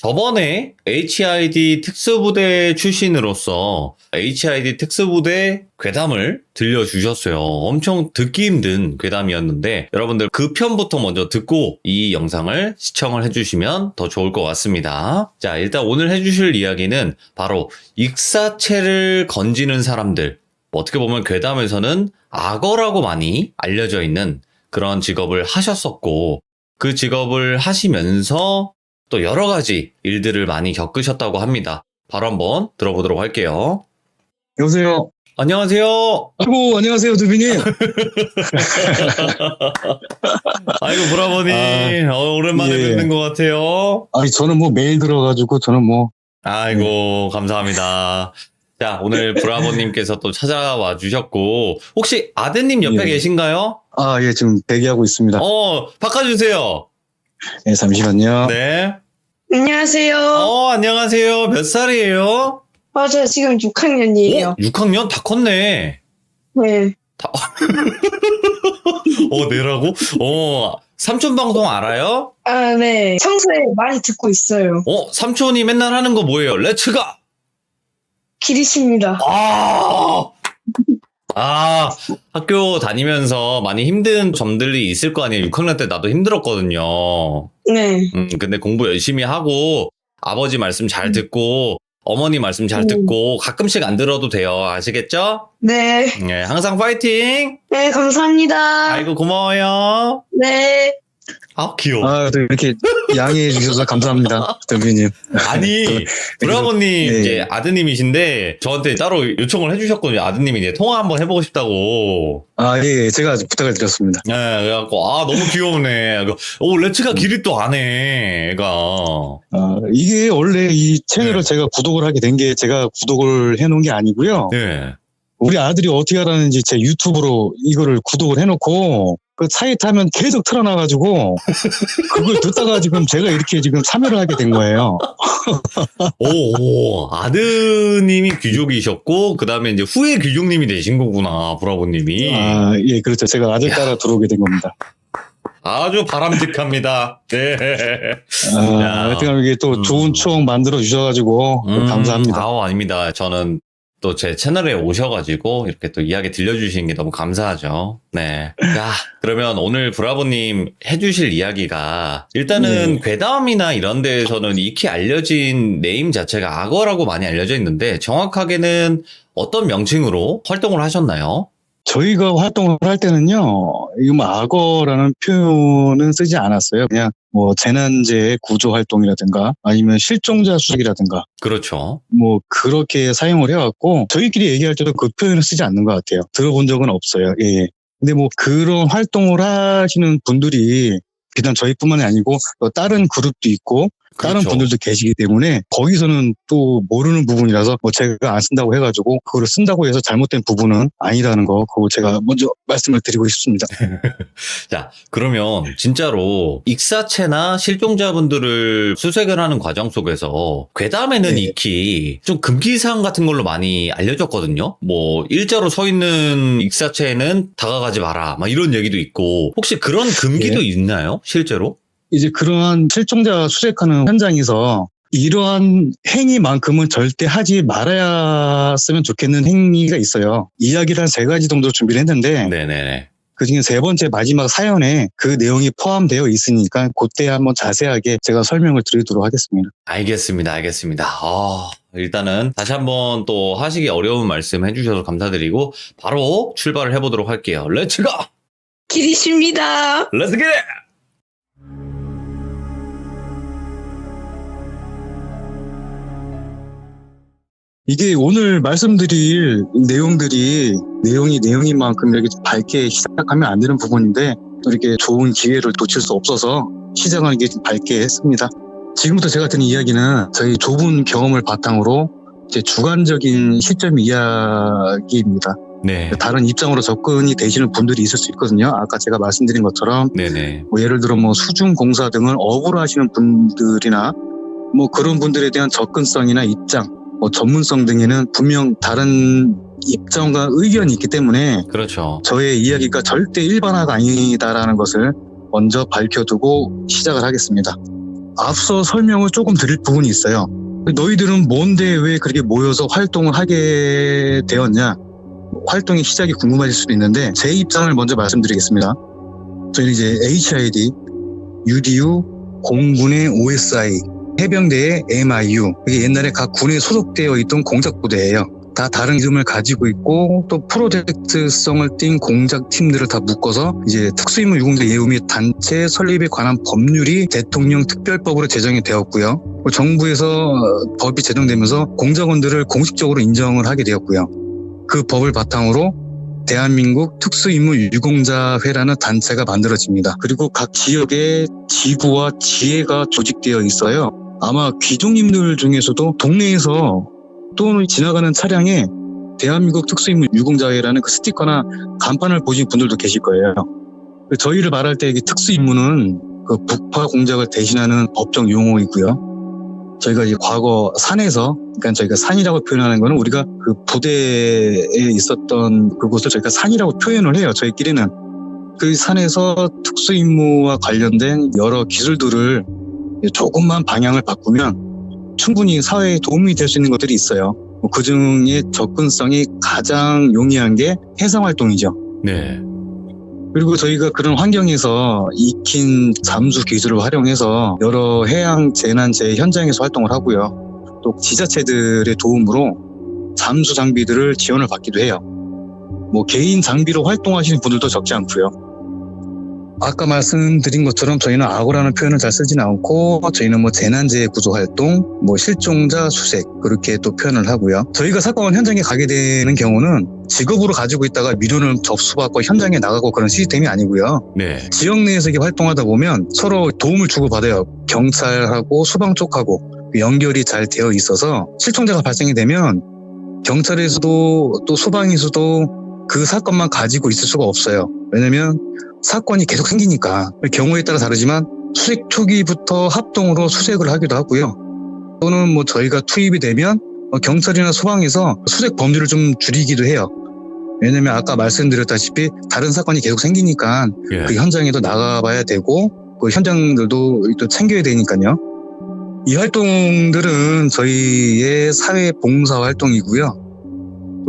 저번에 HID 특수부대 출신으로서 HID 특수부대 괴담을 들려주셨어요. 엄청 듣기 힘든 괴담이었는데 여러분들 그 편부터 먼저 듣고 이 영상을 시청을 해주시면 더 좋을 것 같습니다. 자, 일단 오늘 해주실 이야기는 바로 익사체를 건지는 사람들, 어떻게 보면 괴담에서는 악어라고 많이 알려져 있는 그런 직업을 하셨었고, 그 직업을 하시면서 또 여러 가지 일들을 많이 겪으셨다고 합니다. 바로 한번 들어보도록 할게요. 여보세요. 안녕하세요. 아이고, 안녕하세요, 두비님. 아이고, 브라보님. 오랜만에 예. 뵙는 것 같아요. 아니, 저는 뭐 매일 들어가지고, 저는 뭐. 아이고, 감사합니다. 자, 오늘 브라보님께서 또 찾아와 주셨고, 혹시 아드님 옆에 예. 계신가요? 아, 예, 지금 대기하고 있습니다. 바꿔주세요. 예, 잠시만요. 네. 안녕하세요. 안녕하세요. 몇 살이에요? 저 지금 6학년이에요. 6학년? 다 컸네. 네. 내라고? 삼촌 방송 알아요? 아, 네. 평소에 많이 듣고 있어요. 삼촌이 맨날 하는 거 뭐예요? 렛츠가! 기리십니다. 학교 다니면서 많이 힘든 점들이 있을 거 아니에요. 6학년 때 나도 힘들었거든요. 네. 근데 공부 열심히 하고, 아버지 말씀 잘 듣고, 어머니 말씀 잘 듣고, 가끔씩 안 들어도 돼요. 아시겠죠? 네. 네, 항상 파이팅! 네, 감사합니다. 아이고, 고마워요. 네. 귀여워. 아, 또 이렇게 양해해 주셔서 감사합니다, 두비님. 아니, 브라보님 네. 이제 아드님이신데 저한테 따로 요청을 해주셨거든요. 아드님이 이제 통화 한번 해보고 싶다고. 아, 예, 제가 부탁을 드렸습니다. 네, 그래갖고 너무 귀여우네. 렛츠가 길이 또 안 해, 애가. 이게 원래 이 채널을 네. 제가 구독을 하게 된 게 제가 구독을 해놓은 게 아니고요. 네. 우리 아들이 어떻게 하라는지 제 유튜브로 이거를 구독을 해놓고 그 사이트 하면 계속 틀어놔가지고 그걸 듣다가 지금 제가 이렇게 지금 참여를 하게 된 거예요. 아드님이 귀족이셨고 그 다음에 이제 후에 귀족님이 되신 거구나, 브라보님이. 아, 예, 그렇죠. 제가 아들 따라 들어오게 된 겁니다. 아주 바람직합니다. 네. 하여튼 이게 또 좋은 추억 만들어 주셔가지고 감사합니다. 아닙니다. 저는 또 제 채널에 오셔가지고 이렇게 또 이야기 들려주시는 게 너무 감사하죠. 네. 자, 그러면 오늘 브라보님 해주실 이야기가 일단은 괴담이나 이런 데에서는 익히 알려진 네임 자체가 악어라고 많이 알려져 있는데 정확하게는 어떤 명칭으로 활동을 하셨나요? 저희가 활동을 할 때는요, 이거 뭐 악어라는 표현은 쓰지 않았어요. 그냥 뭐 재난재해 구조 활동이라든가 아니면 실종자 수색이라든가 그렇죠. 뭐 그렇게 사용을 해왔고 저희끼리 얘기할 때도 그 표현을 쓰지 않는 것 같아요. 들어본 적은 없어요. 예. 근데 뭐 그런 활동을 하시는 분들이 비단 저희뿐만이 아니고 또 다른 그룹도 있고 다른 그렇죠. 분들도 계시기 때문에 거기서는 또 모르는 부분이라서 뭐 제가 안 쓴다고 해가지고 그거를 쓴다고 해서 잘못된 부분은 아니라는 거 그거 제가 먼저 말씀을 드리고 싶습니다. 자, 그러면 진짜로 익사체나 실종자분들을 수색을 하는 과정 속에서 괴담에는 익히 좀 금기사항 같은 걸로 많이 알려졌거든요. 뭐 일자로 서 있는 익사체에는 다가가지 마라 막 이런 얘기도 있고 혹시 그런 금기도 있나요? 실제로? 이제 그러한 실종자 수색하는 현장에서 이러한 행위만큼은 절대 하지 말아야으면 좋겠는 행위가 있어요. 이야기를 한 3가지 정도 준비를 했는데 네네네. 그중에 3번째 마지막 사연에 그 내용이 포함되어 있으니까 그때 한번 자세하게 제가 설명을 드리도록 하겠습니다. 알겠습니다. 일단은 다시 한번 또 하시기 어려운 말씀 해주셔서 감사드리고 바로 출발을 해보도록 할게요. 렛츠고! 기리십니다. 렛츠 기! 이게 오늘 말씀드릴 내용인 만큼 이렇게 밝게 시작하면 안 되는 부분인데 또 이렇게 좋은 기회를 놓칠 수 없어서 시작을 이게 좀 밝게 했습니다. 지금부터 제가 드는 이야기는 저희 좁은 경험을 바탕으로 이제 주관적인 시점 이야기입니다. 네. 다른 입장으로 접근이 되시는 분들이 있을 수 있거든요. 아까 제가 말씀드린 것처럼 네네. 뭐 예를 들어 뭐 수중 공사 등을 업으로 하시는 분들이나 뭐 그런 분들에 대한 접근성이나 입장 뭐 전문성 등에는 분명 다른 입장과 의견이 있기 때문에 그렇죠. 저의 이야기가 절대 일반화가 아니다라는 것을 먼저 밝혀두고 시작을 하겠습니다. 앞서 설명을 조금 드릴 부분이 있어요. 너희들은 뭔데 왜 그렇게 모여서 활동을 하게 되었냐? 활동의 시작이 궁금하실 수도 있는데 제 입장을 먼저 말씀드리겠습니다. 저희는 이제 HID, UDU, 공군의 OSI, 해병대의 MIU, 이게 옛날에 각 군에 소속되어 있던 공작부대예요. 다 다른 이름을 가지고 있고 또 프로젝트성을 띈 공작팀들을 다 묶어서 이제 특수임무 유공자 예우 및 단체 설립에 관한 법률이 대통령 특별법으로 제정이 되었고요. 정부에서 법이 제정되면서 공작원들을 공식적으로 인정을 하게 되었고요. 그 법을 바탕으로 대한민국 특수임무 유공자회라는 단체가 만들어집니다. 그리고 각 지역에 지부와 지회가 조직되어 있어요. 아마 귀족님들 중에서도 동네에서 또는 지나가는 차량에 대한민국 특수임무 유공자회라는 그 스티커나 간판을 보신 분들도 계실 거예요. 저희를 말할 때 특수임무는 그 북파 공작을 대신하는 법정 용어이고요. 저희가 이제 과거 산에서, 그러니까 저희가 산이라고 표현하는 거는 우리가 그 부대에 있었던 그곳을 저희가 산이라고 표현을 해요. 저희끼리는. 그 산에서 특수임무와 관련된 여러 기술들을 조금만 방향을 바꾸면 충분히 사회에 도움이 될 수 있는 것들이 있어요. 그 중에 접근성이 가장 용이한 게 해상활동이죠. 네. 그리고 저희가 그런 환경에서 익힌 잠수 기술을 활용해서 여러 해양 재난 재해 현장에서 활동을 하고요. 또 지자체들의 도움으로 잠수 장비들을 지원을 받기도 해요. 뭐 개인 장비로 활동하시는 분들도 적지 않고요. 아까 말씀드린 것처럼 저희는 악어라는 표현을 잘 쓰지는 않고 저희는 뭐 재난재해 구조 활동, 뭐 실종자 수색 그렇게 또 표현을 하고요. 저희가 사건 현장에 가게 되는 경우는 직업으로 가지고 있다가 민원을 접수받고 현장에 나가고 그런 시스템이 아니고요. 네. 지역 내에서 이렇게 활동하다 보면 서로 도움을 주고받아요. 경찰하고 소방 쪽하고 연결이 잘 되어 있어서 실종자가 발생이 되면 경찰에서도 또 소방에서도 그 사건만 가지고 있을 수가 없어요. 왜냐면 사건이 계속 생기니까. 경우에 따라 다르지만 수색 초기부터 합동으로 수색을 하기도 하고요. 또는 뭐 저희가 투입이 되면 경찰이나 소방에서 수색 범위를 좀 줄이기도 해요. 왜냐면 아까 말씀드렸다시피 다른 사건이 계속 생기니까 예. 그 현장에도 나가봐야 되고 그 현장들도 또 챙겨야 되니까요. 이 활동들은 저희의 사회 봉사 활동이고요.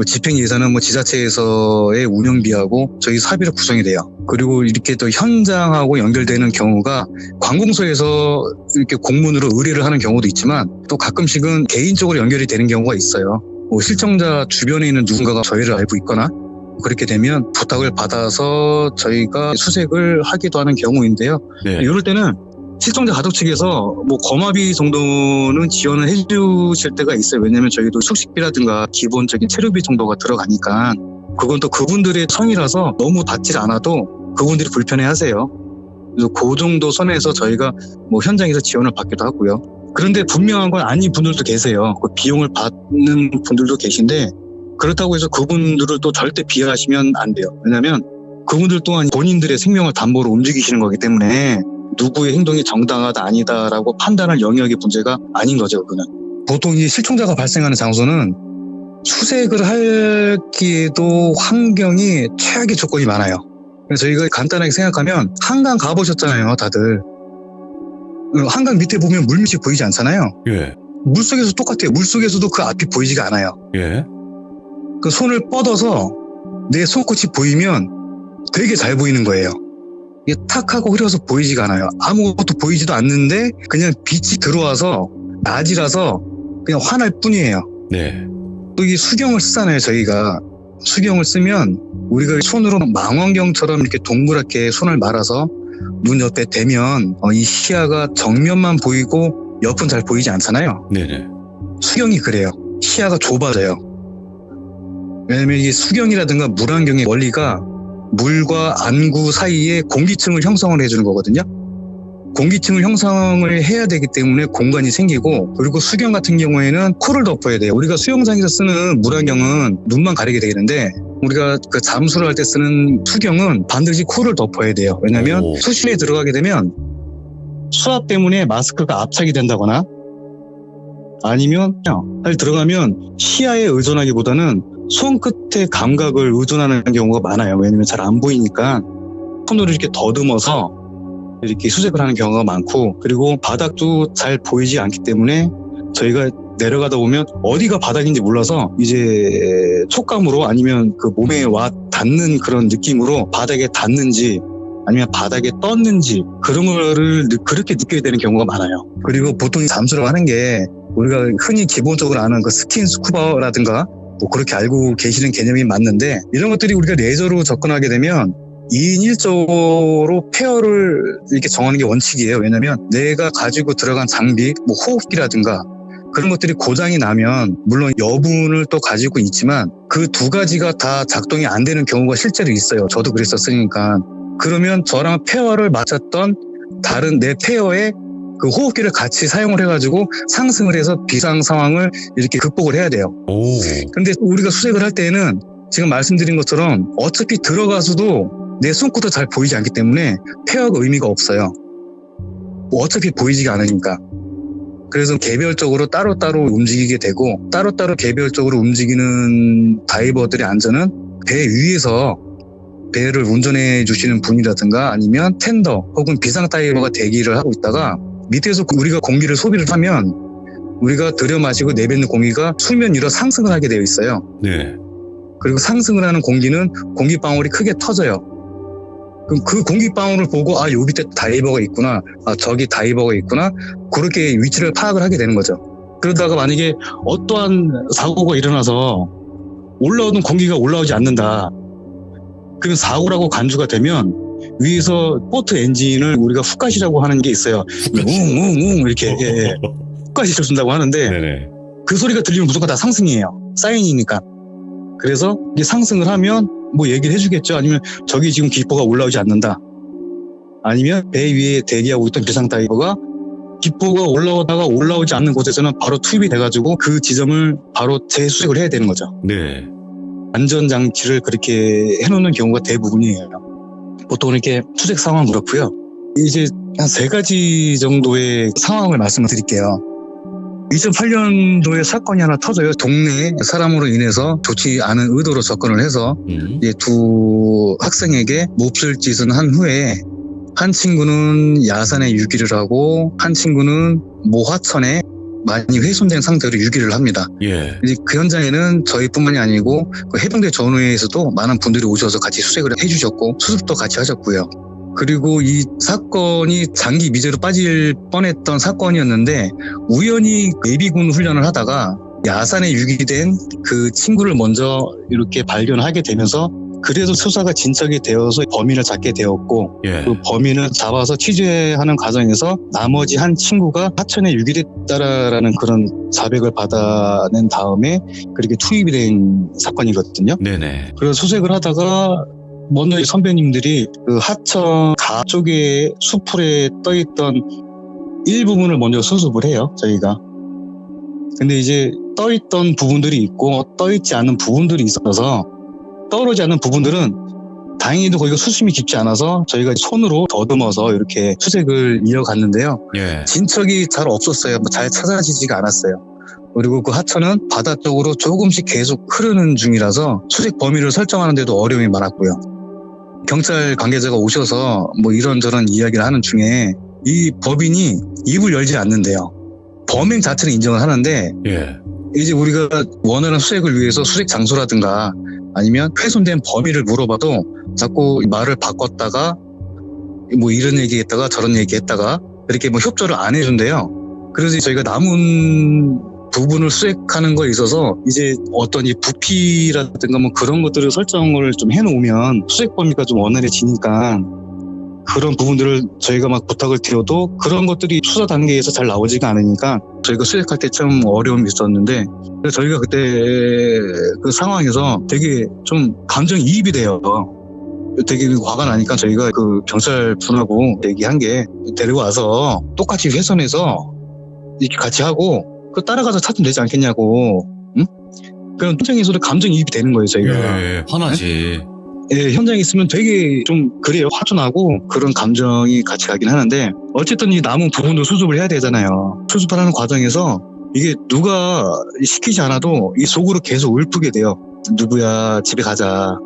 집행 예산은 뭐 지자체에서의 운영비하고 저희 사비로 구성이 돼요. 그리고 이렇게 또 현장하고 연결되는 경우가 관공서에서 이렇게 공문으로 의뢰를 하는 경우도 있지만 또 가끔씩은 개인적으로 연결이 되는 경우가 있어요. 뭐 실종자 주변에 있는 누군가가 저희를 알고 있거나 그렇게 되면 부탁을 받아서 저희가 수색을 하기도 하는 경우인데요. 네. 이럴 때는 실종자 가족 측에서 뭐 거마비 정도는 지원을 해주실 때가 있어요. 왜냐하면 저희도 숙식비라든가 기본적인 체류비 정도가 들어가니까 그건 또 그분들의 성이라서 너무 닿질 않아도 그분들이 불편해하세요. 그래서 그 정도 선에서 저희가 뭐 현장에서 지원을 받기도 하고요. 그런데 분명한 건 아닌 분들도 계세요. 그 비용을 받는 분들도 계신데 그렇다고 해서 그분들을 또 절대 비하하시면 안 돼요. 왜냐하면 그분들 또한 본인들의 생명을 담보로 움직이시는 거기 때문에 누구의 행동이 정당하다 아니다라고 판단할 영역의 문제가 아닌 거죠. 그거는. 보통 이 실종자가 발생하는 장소는 수색을 하기에도 환경이 최악의 조건이 많아요. 그래서 저희가 간단하게 생각하면 한강 가보셨잖아요, 다들. 한강 밑에 보면 물밑이 보이지 않잖아요. 예. 물속에서 똑같아요. 물속에서도 그 앞이 보이지가 않아요. 예. 그 손을 뻗어서 내 손끝이 보이면 되게 잘 보이는 거예요. 이게 탁 하고 흐려서 보이지가 않아요. 아무것도 보이지도 않는데 그냥 빛이 들어와서 낮이라서 그냥 환할 뿐이에요. 네. 또 이게 수경을 쓰잖아요, 저희가. 수경을 쓰면 우리가 손으로 망원경처럼 이렇게 동그랗게 손을 말아서 눈 옆에 대면 이 시야가 정면만 보이고 옆은 잘 보이지 않잖아요. 네네. 수경이 그래요. 시야가 좁아져요. 왜냐면 이게 수경이라든가 물안경의 원리가 물과 안구 사이에 공기층을 형성을 해주는 거거든요. 공기층을 형성을 해야 되기 때문에 공간이 생기고 그리고 수경 같은 경우에는 코를 덮어야 돼요. 우리가 수영장에서 쓰는 물안경은 눈만 가리게 되는데 우리가 그 잠수를 할 때 쓰는 수경은 반드시 코를 덮어야 돼요. 왜냐하면 오. 수심에 들어가게 되면 수압 때문에 마스크가 압착이 된다거나 아니면 사실 들어가면 시야에 의존하기보다는 손끝의 감각을 의존하는 경우가 많아요. 왜냐면 잘 안 보이니까 손으로 이렇게 더듬어서 이렇게 수색을 하는 경우가 많고, 그리고 바닥도 잘 보이지 않기 때문에 저희가 내려가다 보면 어디가 바닥인지 몰라서 이제 촉감으로 아니면 그 몸에 와 닿는 그런 느낌으로 바닥에 닿는지 아니면 바닥에 떴는지 그런 거를 그렇게 느껴야 되는 경우가 많아요. 그리고 보통 잠수를 하는 게 우리가 흔히 기본적으로 아는 그 스킨 스쿠버라든가 뭐 그렇게 알고 계시는 개념이 맞는데, 이런 것들이 우리가 레저로 접근하게 되면 2인 1조로 페어를 이렇게 정하는 게 원칙이에요. 왜냐면 내가 가지고 들어간 장비, 뭐 호흡기라든가 그런 것들이 고장이 나면 물론 여분을 또 가지고 있지만 그 두 가지가 다 작동이 안 되는 경우가 실제로 있어요. 저도 그랬었으니까. 그러면 저랑 페어를 맞췄던 다른 내 페어의 그 호흡기를 같이 사용을 해가지고 상승을 해서 비상 상황을 이렇게 극복을 해야 돼요. 오. 근데 우리가 수색을 할 때는 지금 말씀드린 것처럼 어차피 들어가서도 내 손끝도 잘 보이지 않기 때문에 페어가 의미가 없어요. 뭐 어차피 보이지가 않으니까. 그래서 개별적으로 따로따로 움직이게 되고, 따로따로 개별적으로 움직이는 다이버들의 안전은 배 위에서 배를 운전해 주시는 분이라든가 아니면 텐더 혹은 비상 다이버가 대기를 하고 있다가 밑에서 우리가 공기를 소비를 하면 우리가 들여 마시고 내뱉는 공기가 수면 위로 상승을 하게 되어 있어요. 네. 그리고 상승을 하는 공기는 공기방울이 크게 터져요. 그럼 그 공기방울을 보고 아, 요 밑에 다이버가 있구나, 아, 저기 다이버가 있구나, 그렇게 위치를 파악을 하게 되는 거죠. 그러다가 만약에 어떠한 사고가 일어나서 올라오는 공기가 올라오지 않는다, 그럼 사고라고 간주가 되면 위에서 보트 엔진을 우리가 훅갓이라고 하는 게 있어요. 웅웅웅 이렇게 훅갓이를 준다고 하는데 네네. 그 소리가 들리면 무조건 다 상승이에요. 사인이니까. 그래서 이게 상승을 하면 뭐 얘기를 해주겠죠. 아니면 저기 지금 기포가 올라오지 않는다. 아니면 배 위에 대기하고 있던 비상 다이버가 기포가 올라오다가 올라오지 않는 곳에서는 바로 투입이 돼가지고 그 지점을 바로 재수색을 해야 되는 거죠. 네. 안전장치를 그렇게 해놓는 경우가 대부분이에요. 보통 이렇게 수색 상황은 그렇고요. 이제 한 3가지 정도의 상황을 말씀을 드릴게요. 2008년도에 사건이 하나 터져요. 동네에 사람으로 인해서 좋지 않은 의도로 접근을 해서 이제 두 학생에게 몹쓸 짓은 한 후에 한 친구는 야산에 유기를 하고 한 친구는 모하천에 많이 훼손된 상태로 유기를 합니다. 예. 이제 그 현장에는 저희뿐만이 아니고 그 해병대 전후회에서도 많은 분들이 오셔서 같이 수색을 해주셨고 수습도 같이 하셨고요. 그리고 이 사건이 장기 미제로 빠질 뻔했던 사건이었는데 우연히 예비군 훈련을 하다가 야산에 유기된 그 친구를 먼저 이렇게 발견하게 되면서 그래도 수사가 진척이 되어서 범인을 잡게 되었고 예. 그 범인을 잡아서 취재하는 과정에서 나머지 한 친구가 하천에 유기됐다라는 그런 자백을 받아낸 다음에 그렇게 투입이 된 사건이거든요. 네네. 그래서 수색을 하다가 먼저 선배님들이 그 하천 가 쪽에 수풀에 떠있던 일부분을 먼저 수습을 해요, 저희가. 근데 이제 떠있던 부분들이 있고 떠있지 않은 부분들이 있어서 떠오르지 않는 부분들은 다행히도 거기가 수심이 깊지 않아서 저희가 손으로 더듬어서 이렇게 수색을 이어갔는데요. 예. 진척이 잘 없었어요. 뭐 잘 찾아지지가 않았어요. 그리고 그 하천은 바다 쪽으로 조금씩 계속 흐르는 중이라서 수색 범위를 설정하는 데도 어려움이 많았고요. 경찰 관계자가 오셔서 뭐 이런저런 이야기를 하는 중에 이 법인이 입을 열지 않는데요. 범행 자체는 인정을 하는데 예. 이제 우리가 원하는 수색을 위해서 수색 장소라든가 아니면 훼손된 범위를 물어봐도 자꾸 말을 바꿨다가 뭐 이런 얘기했다가 저런 얘기했다가 이렇게 뭐 협조를 안 해준대요. 그래서 저희가 남은 부분을 수색하는 거에 있어서 이제 어떤 이 부피라든가 뭐 그런 것들을 설정을 좀 해놓으면 수색 범위가 좀 원활해지니까 그런 부분들을 저희가 막 부탁을 드려도 그런 것들이 수사 단계에서 잘 나오지가 않으니까 저희가 수색할 때 참 어려움이 있었는데 그래서 저희가 그때 그 상황에서 되게 좀 감정이입이 돼요. 되게 화가 나니까 저희가 그 경찰 분하고 얘기한 게 데리고 와서 똑같이 훼손해서 이렇게 같이 하고 그 따라가서 찾으면 되지 않겠냐고. 응? 그런 현장에서도 감정이입이 되는 거예요, 저희가. 예. 화나지. 예, 현장에 있으면 되게 좀 그래요. 화도 나고 그런 감정이 같이 가긴 하는데 어쨌든 이 남은 부분도 수습을 해야 되잖아요. 수습을 하는 과정에서 이게 누가 시키지 않아도 이 속으로 계속 울프게 돼요. 누구야, 집에 가자.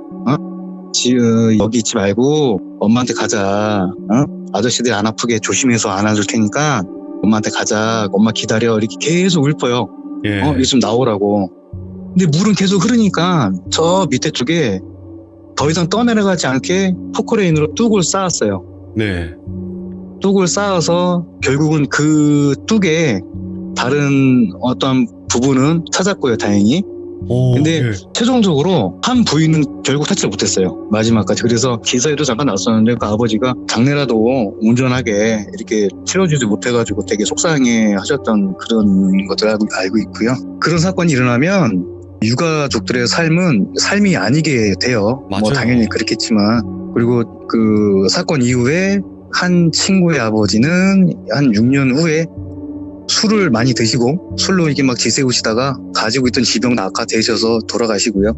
여기 있지 말고 엄마한테 가자. 아저씨들 안 아프게 조심해서 안아줄 테니까 엄마한테 가자, 엄마 기다려, 이렇게 계속 읊어요. 예. 이제 좀 나오라고. 근데 물은 계속 흐르니까 저 밑에 쪽에 더 이상 떠내려가지 않게 포크레인으로 뚝을 쌓았어요. 네. 뚝을 쌓아서 결국은 그 뚝에 다른 어떤 부분은 찾았고요, 다행히. 오, 근데 예. 최종적으로 한 부위는 결국 찾지 못했어요, 마지막까지. 그래서 기사에도 잠깐 나왔었는데 그 아버지가 장례라도 운전하게 이렇게 치러주지 못해가지고 되게 속상해 하셨던 그런 것들을 알고 있고요. 그런 사건이 일어나면 유가족들의 삶이 아니게 돼요. 뭐 맞아요. 당연히 그렇겠지만. 그리고 그 사건 이후에 한 친구의 아버지는 한 6년 후에 술을 많이 드시고 술로 이게 막 지새우시다가 가지고 있던 지병 악화되셔서 돌아가시고요.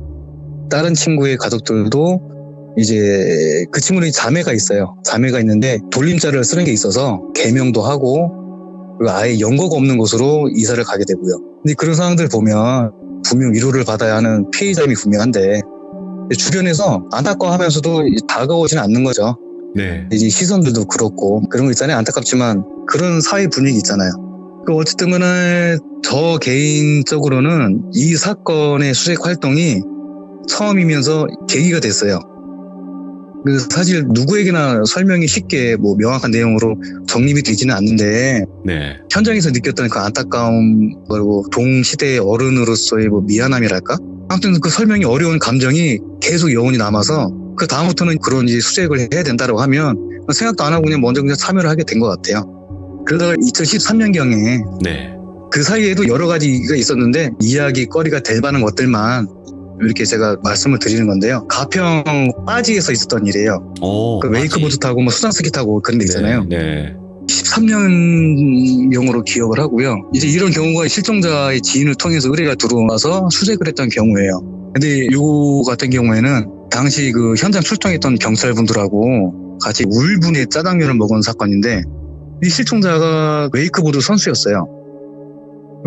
다른 친구의 가족들도 이제 그 친구는 자매가 있어요. 자매가 있는데 돌림자를 쓰는 게 있어서 개명도 하고 그리고 아예 연고가 없는 곳으로 이사를 가게 되고요. 근데 그런 상황들 보면 분명 위로를 받아야 하는 피해자임이 분명한데 주변에서 안타까워하면서도 다가오지는 않는 거죠. 네. 이제 시선들도 그렇고 그런 거 있잖아요. 안타깝지만 그런 사회 분위기 있잖아요. 어쨌든 간에 저 개인적으로는 이 사건의 수색 활동이 처음이면서 계기가 됐어요. 사실 누구에게나 설명이 쉽게 뭐 명확한 내용으로 정립이 되지는 않는데 네. 현장에서 느꼈던 그 안타까움 그리고 동시대의 어른으로서의 뭐 미안함이랄까? 아무튼 그 설명이 어려운 감정이 계속 여운이 남아서 그 다음부터는 그런 이제 수색을 해야 된다고 하면 생각도 안 하고 그냥 먼저 그냥 참여를 하게 된 것 같아요. 그러다가 2013년경에 네. 그 사이에도 여러 가지가 있었는데 이야기거리가 될 만한 것들만 이렇게 제가 말씀을 드리는 건데요. 가평 빠지에서 있었던 일이에요. 오, 그 웨이크보드 타고 뭐 수상스키 타고 그런 데 있잖아요. 네. 13년경으로 기억을 하고요. 이제 이런 경우가 실종자의 지인을 통해서 의뢰가 들어와서 수색을 했던 경우예요. 근데 요 같은 경우에는 당시 그 현장 출동했던 경찰분들하고 같이 우일분의 짜장면을 먹은 사건인데 이 실종자가 웨이크보드 선수였어요.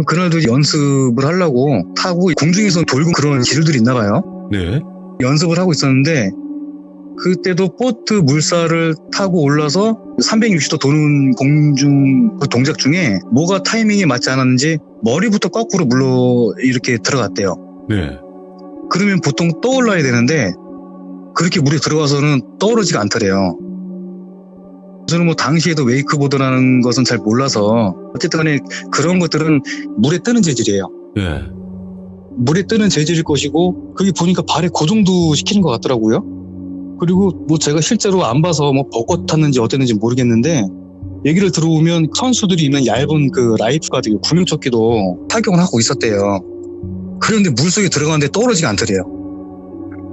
그날도 연습을 하려고 타고 공중에서 돌고 그런 기술들이 있나 봐요. 네. 연습을 하고 있었는데 그때도 보트 물살을 타고 올라서 360도 도는 공중 그 동작 중에 뭐가 타이밍에 맞지 않았는지 머리부터 거꾸로 물로 이렇게 들어갔대요. 네. 그러면 보통 떠올라야 되는데 그렇게 물에 들어가서는 떠오르지가 않더래요. 저는 뭐 당시에도 웨이크보드라는 것은 잘 몰라서 어쨌든 간에 그런 것들은 물에 뜨는 재질이에요. 네. 물에 뜨는 재질일 것이고 그게 보니까 발에 고정도 시키는 것 같더라고요. 그리고 뭐 제가 실제로 안 봐서 뭐 벚꽃 탔는지 어땠는지 모르겠는데 얘기를 들어보면 선수들이 입는 얇은 그 라이프 가드 구명조끼도 착용을 하고 있었대요. 그런데 물속에 들어가는데 떠오르지가 않더래요.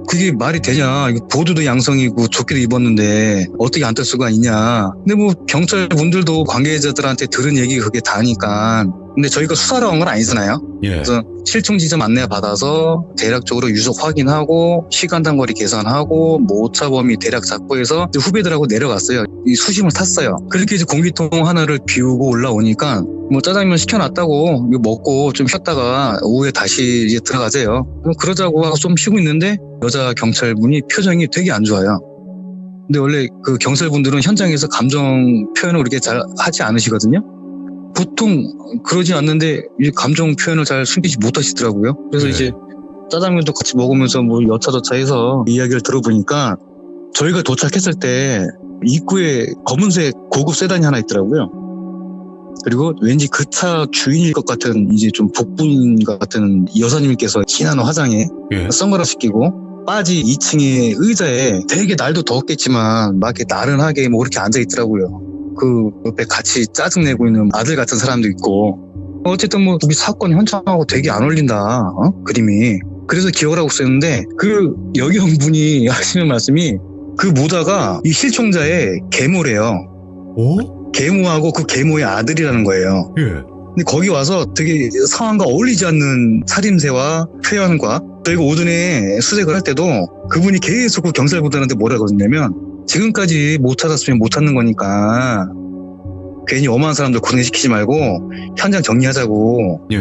그게 말이 되냐. 보드도 양성이고 조끼도 입었는데 어떻게 안 뜰 수가 있냐. 근데 뭐 경찰분들도 관계자들한테 들은 얘기가 그게 다니까. 근데 저희가 수사를 한 건 아니잖아요. 예. 그래서 실종 지점 안내 받아서 대략적으로 유속 확인하고 시간 단거리 계산하고 뭐 오차 범위 대략 잡고 해서 후배들하고 내려갔어요. 이 수심을 탔어요. 그렇게 이제 공기통 하나를 비우고 올라오니까 뭐 짜장면 시켜놨다고 이거 먹고 좀 쉬었다가 오후에 다시 이제 들어가세요. 그러자고 하고 좀 쉬고 있는데 여자 경찰분이 표정이 되게 안 좋아요. 근데 원래 그 경찰분들은 현장에서 감정 표현을 그렇게 잘 하지 않으시거든요. 보통 그러지 않는데 감정 표현을 잘 숨기지 못하시더라고요. 그래서 네. 이제 짜장면도 같이 먹으면서 뭐 여차저차 해서 이야기를 들어보니까 저희가 도착했을 때 입구에 검은색 고급 세단이 하나 있더라고요. 그리고 왠지 그 차 주인일 것 같은 이제 좀 복부인 것 같은 여사님께서 진한 화장에 예. 선글라스 끼고 바지 2층에 의자에 되게 날도 더웠겠지만 막 이렇게 나른하게 뭐 그렇게 앉아 있더라고요. 그 옆에 같이 짜증내고 있는 아들 같은 사람도 있고 어쨌든 뭐 우리 사건 현장하고 되게 안 어울린다 그림이. 그래서 기억을 하고 있었는데 그 여경분이 하시는 말씀이 그 모자가 이 실종자의 계모래요. 오? 계모하고 그 계모의 아들이라는 거예요. 예. 근데 거기 와서 되게 상황과 어울리지 않는 차림새와 표현과 저희가 오전에 수색을 할 때도 그분이 계속 그 경찰분들한테 뭐라 그러냐면 지금까지 못 찾았으면 못 찾는 거니까 괜히 엄한 사람들 고생시키지 말고 현장 정리하자고. 예.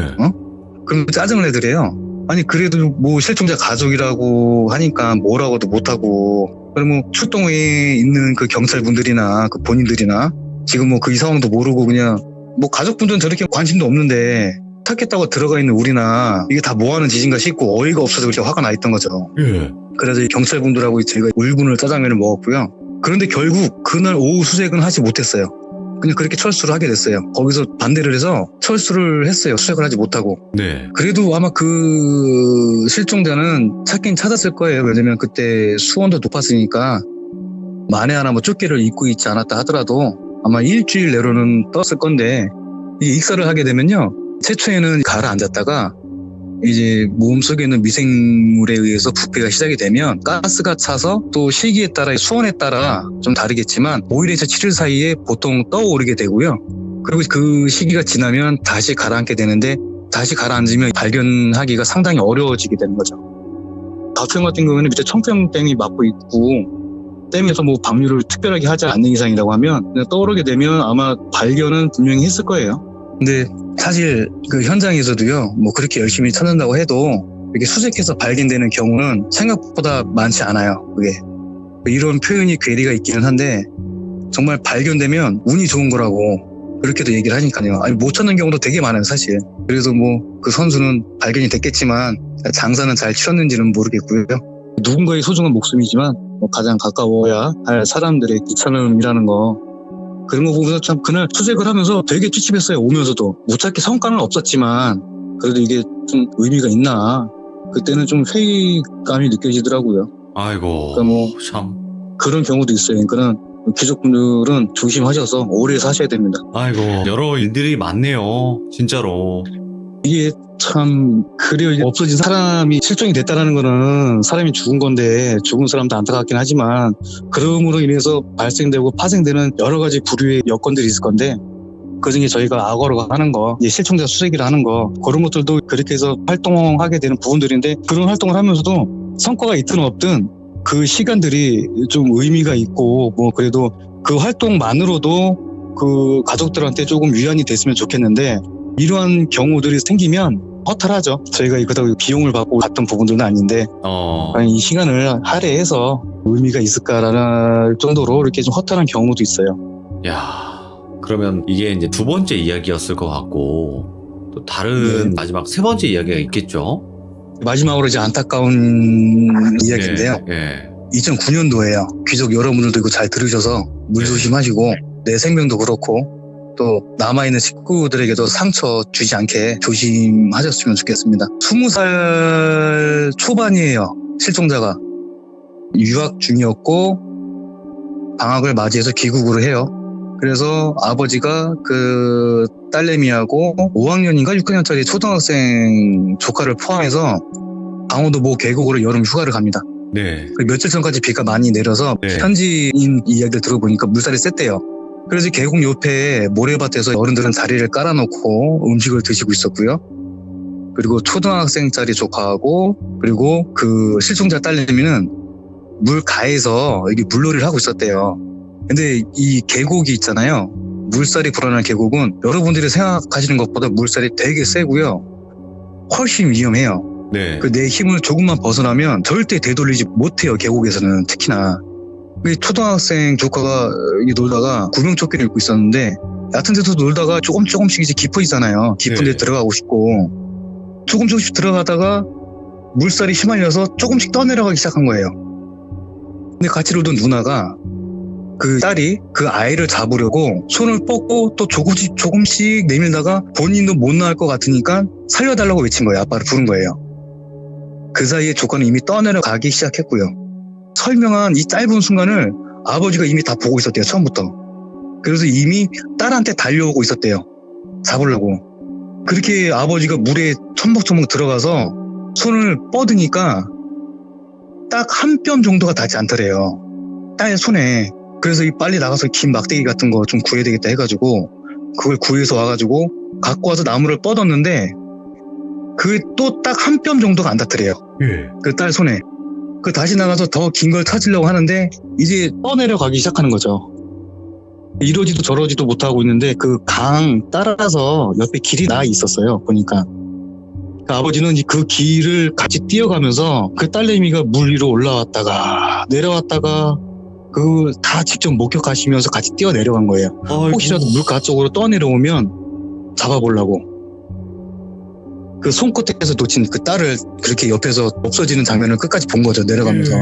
그럼 짜증을 내더래요. 아니 그래도 뭐 실종자 가족이라고 하니까 뭐라고도 못하고 그러면 출동에 있는 그 경찰분들이나 그 본인들이나 지금 뭐 그 이 상황도 모르고 그냥 뭐 가족분들은 저렇게 관심도 없는데 탁했다고 들어가 있는 우리나 이게 다 뭐하는 짓인가 싶고 어이가 없어서 그렇게 화가 나 있던 거죠. 예. 그래서 이 경찰분들하고 저희가 울분을 짜장면을 먹었고요. 그런데 결국 그날 오후 수색은 하지 못했어요. 그냥 그렇게 철수를 하게 됐어요. 거기서 반대를 해서 철수를 했어요. 수색을 하지 못하고. 네. 그래도 아마 그 실종자는 찾긴 찾았을 거예요. 왜냐면 그때 수온도 높았으니까 만에 하나 뭐 조끼를 입고 있지 않았다 하더라도 아마 일주일 내로는 떴을 건데 이게 익사를 하게 되면요. 최초에는 가라앉았다가 이제 몸속에 있는 미생물에 의해서 부패가 시작이 되면 가스가 차서 또 시기에 따라 수온에 따라 좀 다르겠지만 5일에서 7일 사이에 보통 떠오르게 되고요. 그리고 그 시기가 지나면 다시 가라앉게 되는데 다시 가라앉으면 발견하기가 상당히 어려워지게 되는 거죠. 가평 같은 경우에는 밑에 청평댐이 막고 있고 댐에서 뭐 방류를 특별하게 하지 않는 이상이라고 하면 그냥 떠오르게 되면 아마 발견은 분명히 했을 거예요. 근데 사실 그 현장에서도요, 뭐 그렇게 열심히 찾는다고 해도 이렇게 수색해서 발견되는 경우는 생각보다 많지 않아요. 그게 이런 표현이 괴리가 있기는 한데 정말 발견되면 운이 좋은 거라고 그렇게도 얘기를 하니까요. 아니 못 찾는 경우도 되게 많아요, 사실. 그래서 뭐 그 선수는 발견이 됐겠지만 장사는 잘 치렀는지는 모르겠고요. 누군가의 소중한 목숨이지만 뭐 가장 가까워야 할 사람들의 귀찮음이라는 거. 그런 거 보면서 참 그날 수색을 하면서 되게 찝찝했어요. 오면서도 못 찾기 성과는 없었지만 그래도 이게 좀 의미가 있나 그때는 좀 회의감이 느껴지더라고요. 아이고. 그러니까 뭐 참. 그런 경우도 있어요. 그러니까는 귀족분들은 조심하셔서 오래 사셔야 됩니다. 아이고. 여러 일들이 많네요. 진짜로. 이게 참 그래요. 이게 없어진 사람이 실종이 됐다는 거는 사람이 죽은 건데 죽은 사람도 안타깝긴 하지만 그럼으로 인해서 발생되고 파생되는 여러 가지 부류의 여건들이 있을 건데 그중에 저희가 악어로 하는 거, 이제 실종자 수색이라 하는 거 그런 것들도 그렇게 해서 활동하게 되는 부분들인데 그런 활동을 하면서도 성과가 있든 없든 그 시간들이 좀 의미가 있고 뭐 그래도 그 활동만으로도 그 가족들한테 조금 위안이 됐으면 좋겠는데 이러한 경우들이 생기면 허탈하죠. 저희가 그렇다고 비용을 받고 갔던 부분들은 아닌데 이 시간을 할애해서 의미가 있을까라는 정도로 이렇게 좀 허탈한 경우도 있어요. 야, 그러면 이게 이제 두 번째 이야기였을 것 같고 또 다른 마지막 세 번째 이야기가 있겠죠? 마지막으로 이제 안타까운 이야기인데요. 예. 2009년도에요. 귀족 여러분들도 이거 잘 들으셔서 물 조심하시고 내 생명도 그렇고 또 남아있는 식구들에게도 상처 주지 않게 조심하셨으면 좋겠습니다. 20살 초반이에요. 실종자가. 유학 중이었고 방학을 맞이해서 귀국을 해요. 그래서 아버지가 그 딸내미하고 5학년인가 6학년짜리 초등학생 조카를 포함해서 강원도 모 계곡으로 여름 휴가를 갑니다. 네. 며칠 전까지 비가 많이 내려서 네. 현지인 이야기를 들어보니까 물살이 셌대요. 그래서 계곡 옆에 모래밭에서 어른들은 자리를 깔아놓고 음식을 드시고 있었고요. 그리고 초등학생짜리 조카하고 그리고 그 실종자 딸내미는 물가에서 이게 물놀이를 하고 있었대요. 근데 이 계곡이 있잖아요. 물살이 불어나는 계곡은 여러분들이 생각하시는 것보다 물살이 되게 세고요. 훨씬 위험해요. 네. 내 힘을 조금만 벗어나면 절대 되돌리지 못해요. 계곡에서는 특히나. 초등학생 조카가 놀다가 구명조끼를 입고 있었는데 얕은 데서 놀다가 조금씩 이제 깊어지잖아요. 깊은 데 들어가고 싶고 조금씩 들어가다가 물살이 휘말려서 조금씩 떠내려가기 시작한 거예요. 근데 같이 놀던 누나가 그 딸이 그 아이를 잡으려고 손을 뻗고 또 조금씩 내밀다가 본인도 못 나갈 것 같으니까 살려달라고 외친 거예요. 아빠를 부른 거예요. 그 사이에 조카는 이미 떠내려가기 시작했고요. 설명한 이 짧은 순간을 아버지가 이미 다 보고 있었대요. 처음부터. 그래서 이미 딸한테 달려오고 있었대요. 잡으려고. 그렇게 아버지가 물에 첨벅첨벅 들어가서 손을 뻗으니까 딱 한 뼘 정도가 닿지 않더래요. 딸 손에. 그래서 빨리 나가서 긴 막대기 같은 거 좀 구해야 되겠다 해가지고 그걸 구해서 와가지고 갖고 와서 나무를 뻗었는데 그게 또 딱 한 뼘 정도가 안 닿더래요. 그 딸 손에. 그 다시 나가서 더 긴 걸 찾으려고 하는데 이제 떠내려가기 시작하는 거죠. 이러지도 저러지도 못하고 있는데 그 강 따라서 옆에 길이 나 있었어요. 보니까 그 아버지는 그 길을 같이 뛰어가면서 그 딸내미가 물 위로 올라왔다가 내려왔다가 그 다 직접 목격하시면서 같이 뛰어 내려간 거예요. 아이고. 혹시라도 물가 쪽으로 떠내려오면 잡아보려고. 그 손끝에서 놓친 그 딸을 그렇게 옆에서 없어지는 장면을 끝까지 본 거죠. 내려가면서.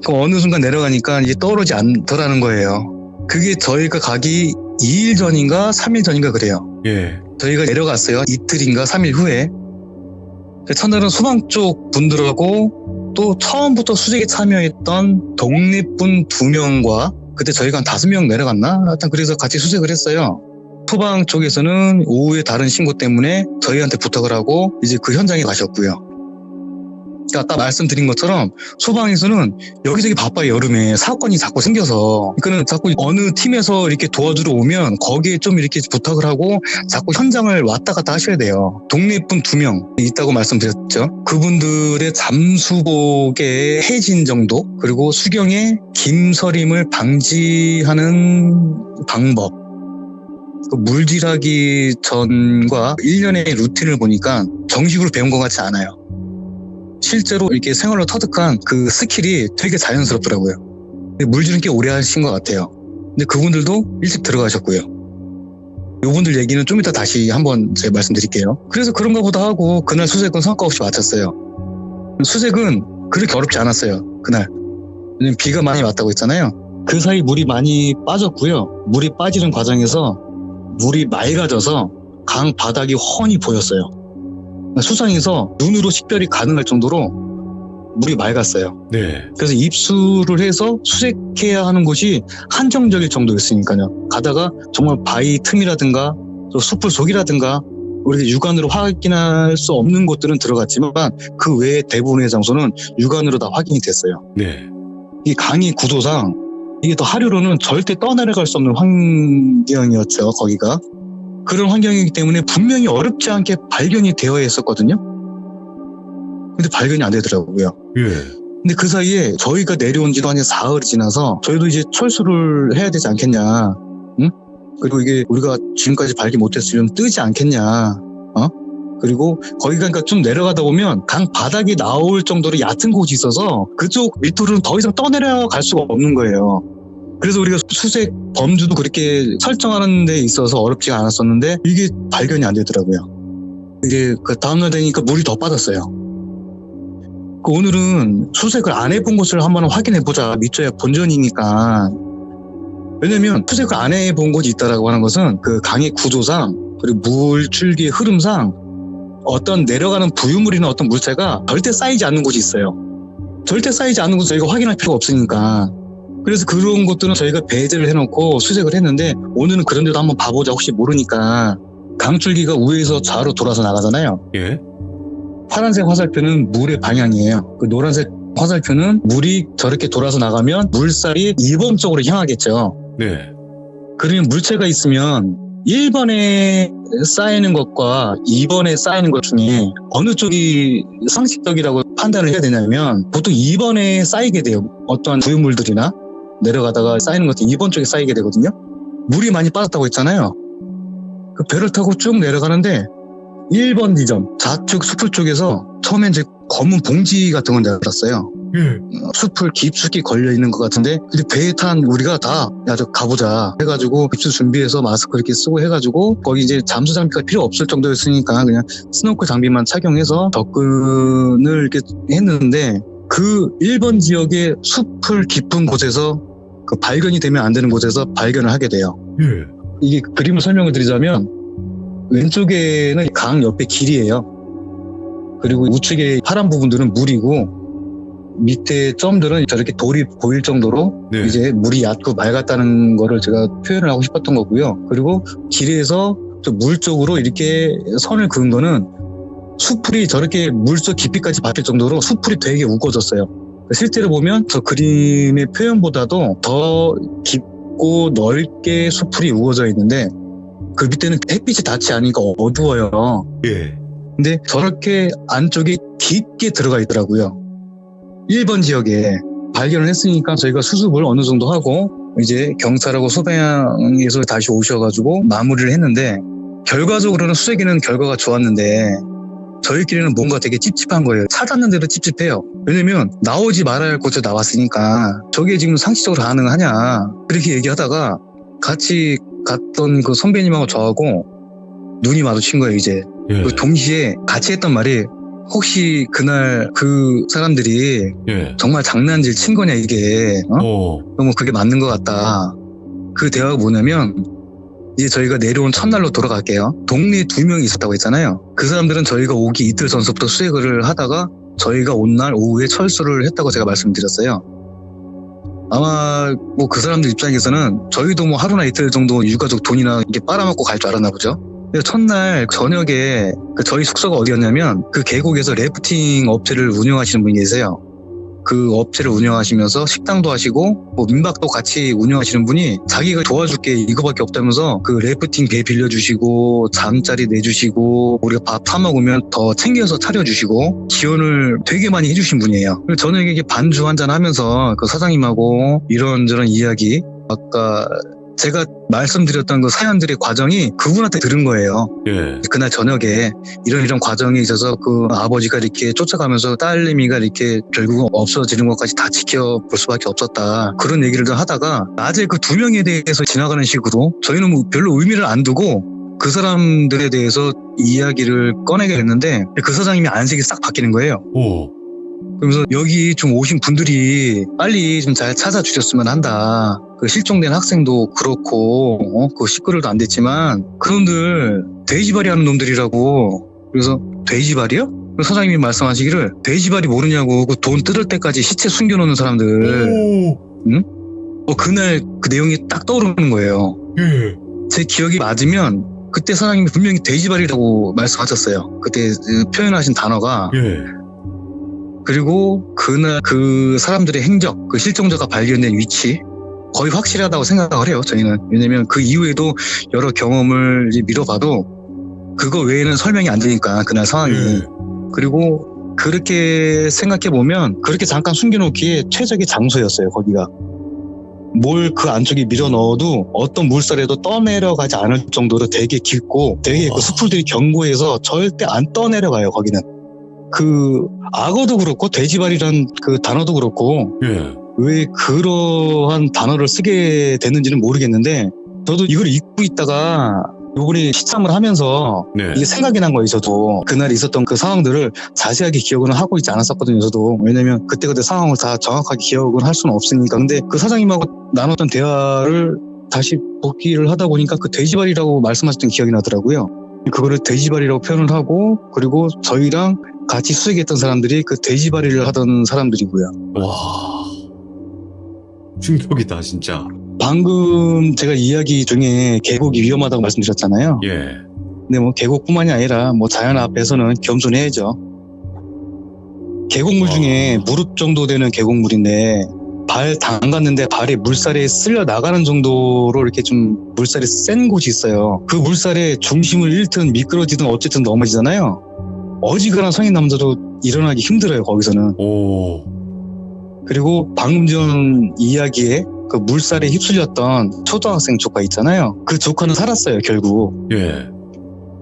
그 어느 순간 내려가니까 이게 떠오르지 않더라는 거예요. 그게 저희가 가기 2일 전인가 3일 전인가 그래요. 예. 저희가 내려갔어요. 이틀인가 3일 후에. 첫날은 소방 쪽 분들하고 또 처음부터 수색에 참여했던 동네 분 2명과 그때 저희가 한 5명 내려갔나? 하여튼 그래서 같이 수색을 했어요. 소방 쪽에서는 오후에 다른 신고 때문에 저희한테 부탁을 하고 이제 그 현장에 가셨고요. 아까 말씀드린 것처럼 소방에서는 여기저기 바빠요. 여름에 사건이 자꾸 생겨서 그러니까 자꾸 어느 팀에서 이렇게 도와주러 오면 거기에 좀 이렇게 부탁을 하고 자꾸 현장을 왔다 갔다 하셔야 돼요. 동네 분 2명 있다고 말씀드렸죠. 그분들의 잠수복의 해진 정도 그리고 수경의 김서림을 방지하는 방법 그 물질하기 전과 1년의 루틴을 보니까 정식으로 배운 것 같지 않아요. 실제로 이렇게 생활로 터득한 그 스킬이 되게 자연스럽더라고요. 물질은 꽤 오래 하신 것 같아요. 근데 그분들도 일찍 들어가셨고요. 이분들 얘기는 좀 이따 다시 한번 제가 말씀드릴게요. 그래서 그런가 보다 하고 그날 수색은 성과 없이 마쳤어요. 수색은 그렇게 어렵지 않았어요. 그날. 왜냐면 비가 많이 왔다고 했잖아요. 그 사이 물이 많이 빠졌고요. 물이 빠지는 과정에서 물이 맑아져서 강 바닥이 훤히 보였어요. 수상해서 눈으로 식별이 가능할 정도로 물이 맑았어요. 네. 그래서 입수를 해서 수색해야 하는 곳이 한정적일 정도였으니까요. 가다가 정말 바위 틈이라든가 또 숲을 속이라든가 우리가 육안으로 확인할 수 없는 곳들은 들어갔지만 그 외에 대부분의 장소는 육안으로 다 확인이 됐어요. 네. 이 강의 구조상 이게 또 하류로는 절대 떠내려갈 수 없는 환경이었죠. 거기가. 그런 환경이기 때문에 분명히 어렵지 않게 발견이 되어야 했었거든요. 근데 발견이 안 되더라고요. 예. 근데 그 사이에 저희가 내려온 지도 한 사흘이 지나서 저희도 이제 철수를 해야 되지 않겠냐. 응? 그리고 이게 우리가 지금까지 발견 못했으면 뜨지 않겠냐. 그리고 거기가 그러니까 좀 내려가다 보면 강 바닥이 나올 정도로 얕은 곳이 있어서 그쪽 밑으로는 더 이상 떠내려갈 수가 없는 거예요. 그래서 우리가 수색 범주도 그렇게 설정하는 데 있어서 어렵지가 않았었는데 이게 발견이 안 되더라고요. 이게 그 다음날 되니까 물이 더 빠졌어요. 오늘은 수색을 안 해본 곳을 한번 확인해보자. 믿져야 본전이니까. 왜냐면 수색을 안 해본 곳이 있다라고 하는 것은 그 강의 구조상 그리고 물줄기의 흐름상 어떤 내려가는 부유물이나 어떤 물체가 절대 쌓이지 않는 곳이 있어요. 절대 쌓이지 않는 곳은 저희가 확인할 필요가 없으니까. 그래서 그런 것들은 저희가 배제를 해놓고 수색을 했는데 오늘은 그런 데도 한번 봐보자. 혹시 모르니까. 강줄기가 우에서 좌로 돌아서 나가잖아요. 예. 파란색 화살표는 물의 방향이에요. 그 노란색 화살표는 물이 저렇게 돌아서 나가면 물살이 2번 쪽으로 향하겠죠. 네. 그러면 물체가 있으면 1번에 쌓이는 것과 2번에 쌓이는 것 중에 어느 쪽이 상식적이라고 판단을 해야 되냐면 보통 2번에 쌓이게 돼요. 어떠한 부유물들이나 내려가다가 쌓이는 것도 2번 쪽에 쌓이게 되거든요. 물이 많이 빠졌다고 했잖아요. 그 배를 타고 쭉 내려가는데 1번 지점 좌측 숲을 쪽에서 처음엔 이제 검은 봉지 같은 건 내렸어요. 숲을 깊숙이 걸려있는 것 같은데 근데 배에 탄 우리가 다 야 저 가보자 해가지고 입수 준비해서 마스크 이렇게 쓰고 해가지고 거기 이제 잠수 장비가 필요 없을 정도였으니까 그냥 스노클 장비만 착용해서 접근을 이렇게 했는데 그 1번 지역의 숲을 깊은 곳에서 그 발견이 되면 안 되는 곳에서 발견을 하게 돼요. 이게 그림을 설명을 드리자면 왼쪽에는 강 옆에 길이에요. 그리고 우측에 파란 부분들은 물이고 밑에 점들은 저렇게 돌이 보일 정도로 네. 이제 물이 얕고 맑았다는 거를 제가 표현을 하고 싶었던 거고요. 그리고 길에서 물 쪽으로 이렇게 선을 그은 거는 수풀이 저렇게 물속 깊이까지 바뀔 정도로 수풀이 되게 우거졌어요. 실제로 보면 저 그림의 표현보다도 더 깊고 넓게 수풀이 우거져 있는데 그 밑에는 햇빛이 닿지 않으니까 어두워요. 예. 근데 저렇게 안쪽에 깊게 들어가 있더라고요. 1번 지역에 발견을 했으니까 저희가 수습을 어느 정도 하고 이제 경찰하고 소방에서 다시 오셔가지고 마무리를 했는데 결과적으로는 수색에는 결과가 좋았는데 저희끼리는 뭔가 되게 찝찝한 거예요. 찾았는 대로 찝찝해요. 왜냐면 나오지 말아야 할 곳에 나왔으니까 저게 지금 상식적으로 가능하냐 그렇게 얘기하다가 같이 갔던 그 선배님하고 저하고 눈이 마주친 거예요. 이제 예. 그 동시에 같이 했던 말이 혹시 그날 그 사람들이 예. 정말 장난질 친 거냐 이게 너무 그게 맞는 것 같다. 그 대화가 뭐냐면 이제 저희가 내려온 첫날로 돌아갈게요. 동네에 2명이 있었다고 했잖아요. 그 사람들은 저희가 오기 이틀 전서부터 수색을 하다가 저희가 온 날 오후에 철수를 했다고 제가 말씀드렸어요. 아마 뭐 그 사람들 입장에서는 저희도 뭐 하루나 이틀 정도 유가족 돈이나 이렇게 빨아먹고 갈 줄 알았나 보죠. 첫날 저녁에 저희 숙소가 어디였냐면 그 계곡에서 래프팅 업체를 운영하시는 분이 계세요. 그 업체를 운영하시면서 식당도 하시고 뭐 민박도 같이 운영하시는 분이 자기가 도와줄 게 이거밖에 없다면서 그 래프팅 배 빌려주시고 잠자리 내주시고 우리가 밥 사먹으면 더 챙겨서 차려주시고 지원을 되게 많이 해주신 분이에요. 그래서 저녁에 이렇게 반주 한잔 하면서 그 사장님하고 이런저런 이야기 아까 제가 말씀드렸던 그 사연들의 과정이 그분한테 들은 거예요. 예. 그날 저녁에 이런 과정이 있어서 그 아버지가 이렇게 쫓아가면서 딸내미가 이렇게 결국 없어지는 것까지 다 지켜볼 수밖에 없었다. 그런 얘기를 하다가 낮에 그 2명에 대해서 지나가는 식으로 저희는 뭐 별로 의미를 안 두고 그 사람들에 대해서 이야기를 꺼내게 됐는데 그 사장님이 안색이 싹 바뀌는 거예요. 그러면서 여기 좀 오신 분들이 빨리 좀 잘 찾아주셨으면 한다. 그 실종된 학생도 그렇고, 그 식구들도 안 됐지만, 그놈들 돼지발이 하는 놈들이라고. 그래서 돼지발이요? 사장님이 말씀하시기를 돼지발이 모르냐고 그 돈 뜯을 때까지 시체 숨겨놓는 사람들. 응? 그날 그 내용이 딱 떠오르는 거예요. 예. 제 기억이 맞으면 그때 사장님이 분명히 돼지발이라고 말씀하셨어요. 그때 표현하신 단어가. 예. 그리고 그날 그 사람들의 행적, 그 실종자가 발견된 위치 거의 확실하다고 생각을 해요. 저희는. 왜냐면 그 이후에도 여러 경험을 이제 미뤄봐도 그거 외에는 설명이 안 되니까 그날 상황이. 그리고 그렇게 생각해 보면 그렇게 잠깐 숨겨놓기에 최적의 장소였어요. 거기가. 뭘 그 안쪽에 밀어 넣어도 어떤 물살에도 떠내려가지 않을 정도로 되게 깊고 되게 그 수풀들이 견고해서 절대 안 떠내려가요. 거기는. 그 악어도 그렇고 돼지발이란 그 단어도 그렇고 예. 왜 그러한 단어를 쓰게 됐는지는 모르겠는데 저도 이걸 잊고 있다가 요번에 시참을 하면서 네. 이게 생각이 난 거예요. 저도 그날 있었던 그 상황들을 자세하게 기억은 하고 있지 않았었거든요. 저도 왜냐면 그때 상황을 다 정확하게 기억을 할 수는 없으니까. 근데 그 사장님하고 나눴던 대화를 다시 복기를 하다 보니까 그 돼지발이라고 말씀하셨던 기억이 나더라고요. 그거를 돼지발이라고 표현을 하고 그리고 저희랑 같이 수색했던 사람들이 그 돼지발이를 하던 사람들이고요. 와. 충격이다, 진짜. 방금 제가 이야기 중에 계곡이 위험하다고 말씀드렸잖아요. 예. 근데 뭐 계곡뿐만이 아니라 뭐 자연 앞에서는 겸손해야죠. 계곡물 중에 무릎 정도 되는 계곡물인데 발 담갔는데 발이 물살에 쓸려 나가는 정도로 이렇게 좀 물살이 센 곳이 있어요. 그 물살에 중심을 잃든 미끄러지든 어쨌든 넘어지잖아요. 어지간한 성인 남자도 일어나기 힘들어요. 거기서는. 그리고 방금 전 이야기에 그 물살에 휩쓸렸던 초등학생 조카 있잖아요. 그 조카는 살았어요. 결국. 예.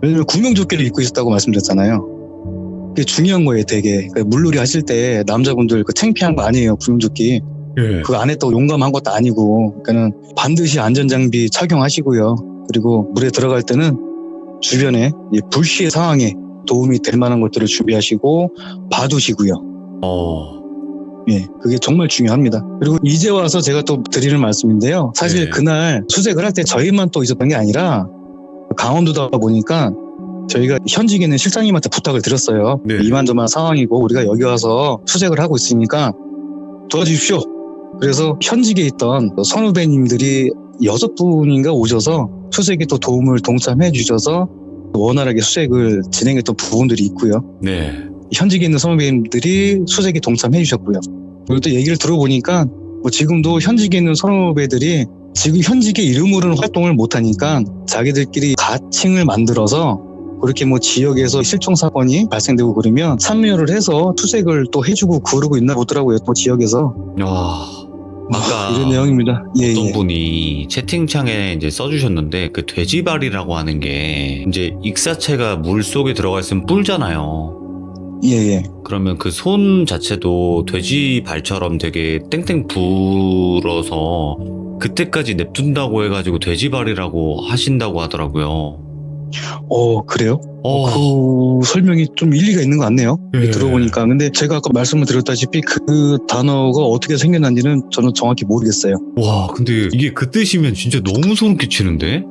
왜냐면 구명조끼를 입고 있었다고 말씀드렸잖아요. 그게 중요한 거예요. 되게 물놀이 하실 때 남자분들 그 창피한 거 아니에요. 구명조끼. 예. 그거 안 했다고 용감한 것도 아니고, 그러니까는 반드시 안전장비 착용하시고요. 그리고 물에 들어갈 때는 주변에 불시의 상황에 도움이 될 만한 것들을 준비하시고 봐두시고요. 예, 그게 정말 중요합니다. 그리고 이제 와서 제가 또 드리는 말씀인데요. 사실 네. 그날 수색을 할 때 저희만 또 있었던 게 아니라 강원도다 보니까 저희가 현직에 있는 실장님한테 부탁을 드렸어요. 네. 이만저만 상황이고 우리가 여기 와서 수색을 하고 있으니까 도와주십시오. 그래서 현직에 있던 선후배님들이 6분인가 오셔서 수색에 또 도움을 동참해 주셔서 원활하게 수색을 진행했던 부분들이 있고요. 네. 현직에 있는 선후배님들이 수색에 동참해 주셨고요. 그리고 또 얘기를 들어보니까 뭐 지금도 현직에 있는 선후배들이 지금 현직의 이름으로는 활동을 못하니까 자기들끼리 가칭을 만들어서 그렇게 뭐 지역에서 실종 사건이 발생되고 그러면 참여를 해서 투색을 또 해주고 그러고 있나 보더라고요. 또 지역에서. 아까 이런 내용입니다. 예, 어떤 예. 분이 채팅창에 이제 써주셨는데 그 돼지발이라고 하는 게 이제 익사체가 물 속에 들어가 있으면 뿔잖아요. 예. 그러면 그 손 자체도 돼지 발처럼 되게 땡땡 불어서 그때까지 냅둔다고 해가지고 돼지발이라고 하신다고 하더라고요. 그래요? 어, 그 설명이 좀 일리가 있는 것 같네요. 예. 들어보니까. 근데 제가 아까 말씀을 드렸다시피 그 단어가 어떻게 생겨난지는 저는 정확히 모르겠어요. 와, 근데 이게 그 뜻이면 진짜 너무 소름 끼치는데?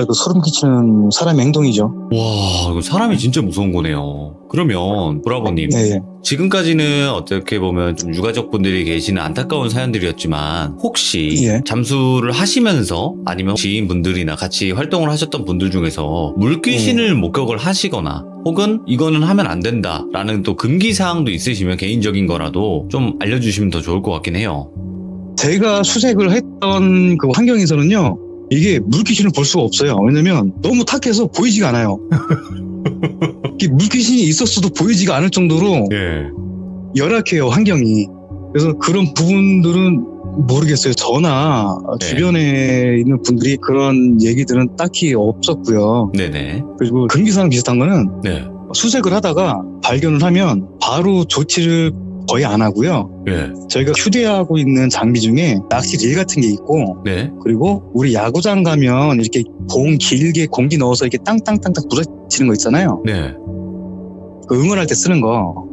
그 소름 끼치는 사람의 행동이죠. 와, 이거 사람이 진짜 무서운 거네요. 그러면 브라보님, 예. 지금까지는 어떻게 보면 좀 유가족 분들이 계시는 안타까운 사연들이었지만 혹시 예. 잠수를 하시면서 아니면 지인분들이나 같이 활동을 하셨던 분들 중에서 물귀신을 목격을 하시거나 혹은 이거는 하면 안 된다라는 또 금기사항도 있으시면 개인적인 거라도 좀 알려주시면 더 좋을 것 같긴 해요. 제가 수색을 했던 그 환경에서는요, 이게 물귀신을 볼 수가 없어요. 왜냐면 너무 탁해서 보이지가 않아요. 이게 물귀신이 있었어도 보이지가 않을 정도로 예. 열악해요, 환경이. 그래서 그런 부분들은 모르겠어요. 저나 네. 주변에 있는 분들이 그런 얘기들은 딱히 없었고요. 네네. 그리고 금기사항 비슷한 거는 네. 수색을 하다가 발견을 하면 바로 조치를 거의 안 하고요. 예. 저희가 휴대하고 있는 장비 중에 낚시 릴 같은 게 있고, 네. 그리고 우리 야구장 가면 이렇게 길게 공기 넣어서 이렇게 땅땅땅땅 부서지는 거 있잖아요. 네. 그 응원할 때 쓰는 거.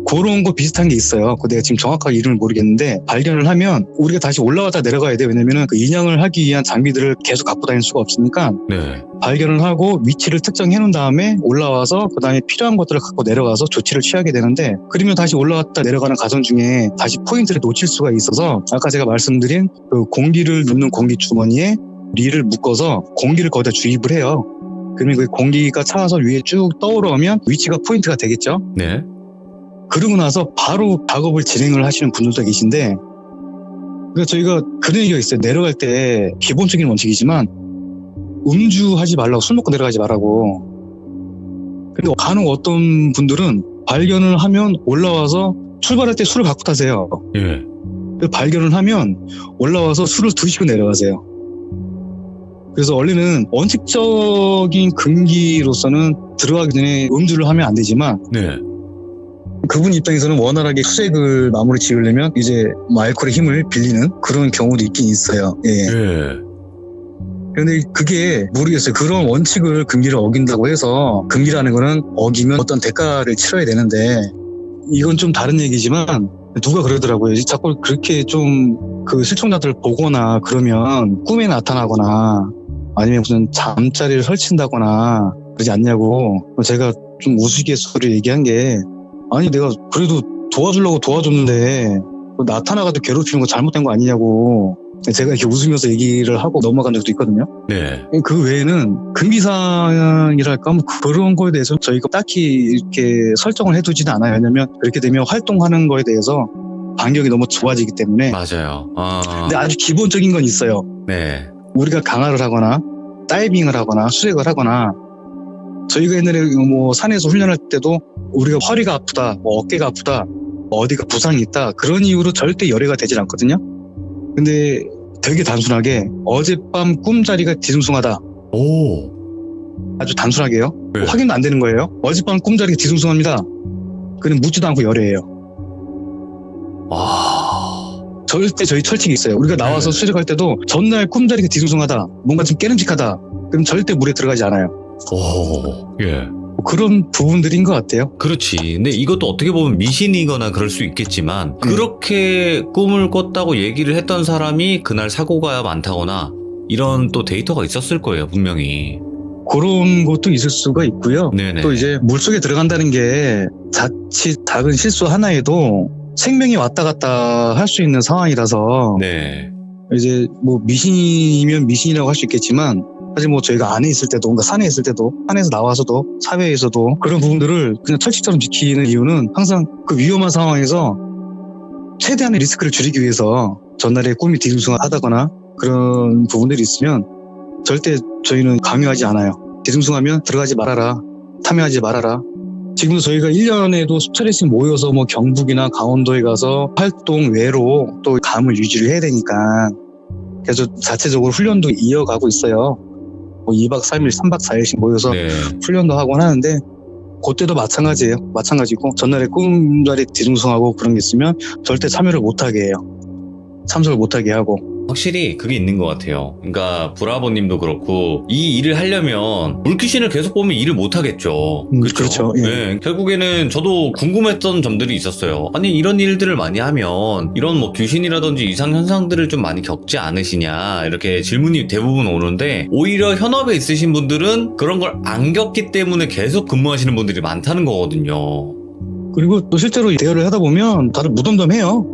그런 거 비슷한 게 있어요. 내가 지금 정확하게 이름을 모르겠는데 발견을 하면 우리가 다시 올라왔다 내려가야 돼. 왜냐면은 그 인양을 하기 위한 장비들을 계속 갖고 다닐 수가 없으니까 네. 발견을 하고 위치를 특정해 놓은 다음에 올라와서 그 다음에 필요한 것들을 갖고 내려가서 조치를 취하게 되는데, 그러면 다시 올라왔다 내려가는 과정 중에 다시 포인트를 놓칠 수가 있어서 아까 제가 말씀드린 그 공기를 넣는 공기 주머니에 릴을 묶어서 공기를 거기다 주입을 해요. 그러면 그 공기가 차서 위에 쭉 떠오르면 위치가 포인트가 되겠죠. 네. 그러고 나서 바로 작업을 진행을 하시는 분들도 계신데, 그러니까 저희가 그런 얘기가 있어요. 내려갈 때 기본적인 원칙이지만 음주하지 말라고, 술 먹고 내려가지 말라고. 근데 간혹 어떤 분들은 발견을 하면 올라와서 출발할 때 술을 갖고 타세요. 예. 발견을 하면 올라와서 술을 드시고 내려가세요. 그래서 원래는 원칙적인 금기로서는 들어가기 전에 음주를 하면 안 되지만, 네. 그분 입장에서는 원활하게 수색을 마무리 지으려면 이제 알코올의 힘을 빌리는 그런 경우도 있긴 있어요. 예. 예. 그런데 그게 모르겠어요. 그런 원칙을 금기를 어긴다고 해서, 금기라는 거는 어기면 어떤 대가를 치러야 되는데, 이건 좀 다른 얘기지만 누가 그러더라고요. 자꾸 그렇게 좀 그 실종자들 보거나 그러면 꿈에 나타나거나 아니면 무슨 잠자리를 설친다거나 그러지 않냐고. 제가 좀 우스갯소리로 얘기한 게, 아니 내가 그래도 도와주려고 도와줬는데 나타나가지고 괴롭히는 거 잘못된 거 아니냐고 제가 이렇게 웃으면서 얘기를 하고 넘어간 적도 있거든요. 네. 그 외에는 금기사항이랄까 뭐 그런 거에 대해서 저희가 딱히 이렇게 설정을 해두지는 않아요. 왜냐면 그렇게 되면 활동하는 거에 대해서 반경이 너무 좁아지기 때문에. 맞아요. 근데 아주 기본적인 건 있어요. 네. 우리가 강화를 하거나 다이빙을 하거나 수색을 하거나, 저희가 옛날에 뭐 산에서 훈련할 때도 우리가 허리가 아프다, 뭐 어깨가 아프다, 뭐 어디가 부상이 있다, 그런 이유로 절대 열애가 되질 않거든요. 근데 되게 단순하게 어젯밤 꿈자리가 뒤숭숭하다. 오. 아주 단순하게요. 네. 확인도 안 되는 거예요. 어젯밤 꿈자리가 뒤숭숭합니다. 그는 묻지도 않고 열애예요. 와. 절대 저희 철칙이 있어요. 우리가 나와서 네. 수색할 때도 전날 꿈자리가 뒤숭숭하다, 뭔가 좀 깨름직하다, 그럼 절대 물에 들어가지 않아요. 오. 예. 뭐 그런 부분들인 것 같아요. 그렇지. 근데 이것도 어떻게 보면 미신이거나 그럴 수 있겠지만 그렇게 꿈을 꿨다고 얘기를 했던 사람이 그날 사고가 많다거나 이런 또 데이터가 있었을 거예요, 분명히. 그런 것도 있을 수가 있고요. 네네. 또 이제 물속에 들어간다는 게 자칫 작은 실수 하나에도 생명이 왔다 갔다 할 수 있는 상황이라서, 네. 이제 뭐 미신이면 미신이라고 할 수 있겠지만, 사실 뭐 저희가 안에 있을 때도, 뭔가 산에 있을 때도, 산에서 나와서도, 사회에서도 그런 부분들을 그냥 철칙처럼 지키는 이유는 항상 그 위험한 상황에서 최대한의 리스크를 줄이기 위해서, 전날에 꿈이 뒤숭숭하다거나 그런 부분들이 있으면 절대 저희는 강요하지 않아요. 뒤숭숭하면 들어가지 말아라, 참여하지 말아라. 지금도 저희가 1년에도 수차례씩 모여서 뭐 경북이나 강원도에 가서 활동 외로 또 감을 유지를 해야 되니까 그래서 자체적으로 훈련도 이어가고 있어요. 뭐 2박 3일, 3박 4일씩 모여서 네. 훈련도 하곤 하는데, 그때도 마찬가지예요. 마찬가지고 전날에 꿈자리 뒤숭숭하고 그런 게 있으면 절대 참여를 못하게 해요. 참석을 못하게 하고. 확실히 그게 있는 것 같아요. 그러니까 브라보님도 그렇고 이 일을 하려면 물귀신을 계속 보면 일을 못 하겠죠. 그렇죠. 예. 네, 결국에는 저도 궁금했던 점들이 있었어요. 아니 이런 일들을 많이 하면 이런 뭐 귀신이라든지 이상 현상들을 좀 많이 겪지 않으시냐 이렇게 질문이 대부분 오는데 오히려 현업에 있으신 분들은 그런 걸 안 겪기 때문에 계속 근무하시는 분들이 많다는 거거든요. 그리고 또 실제로 대화를 하다 보면 다들 무덤덤해요.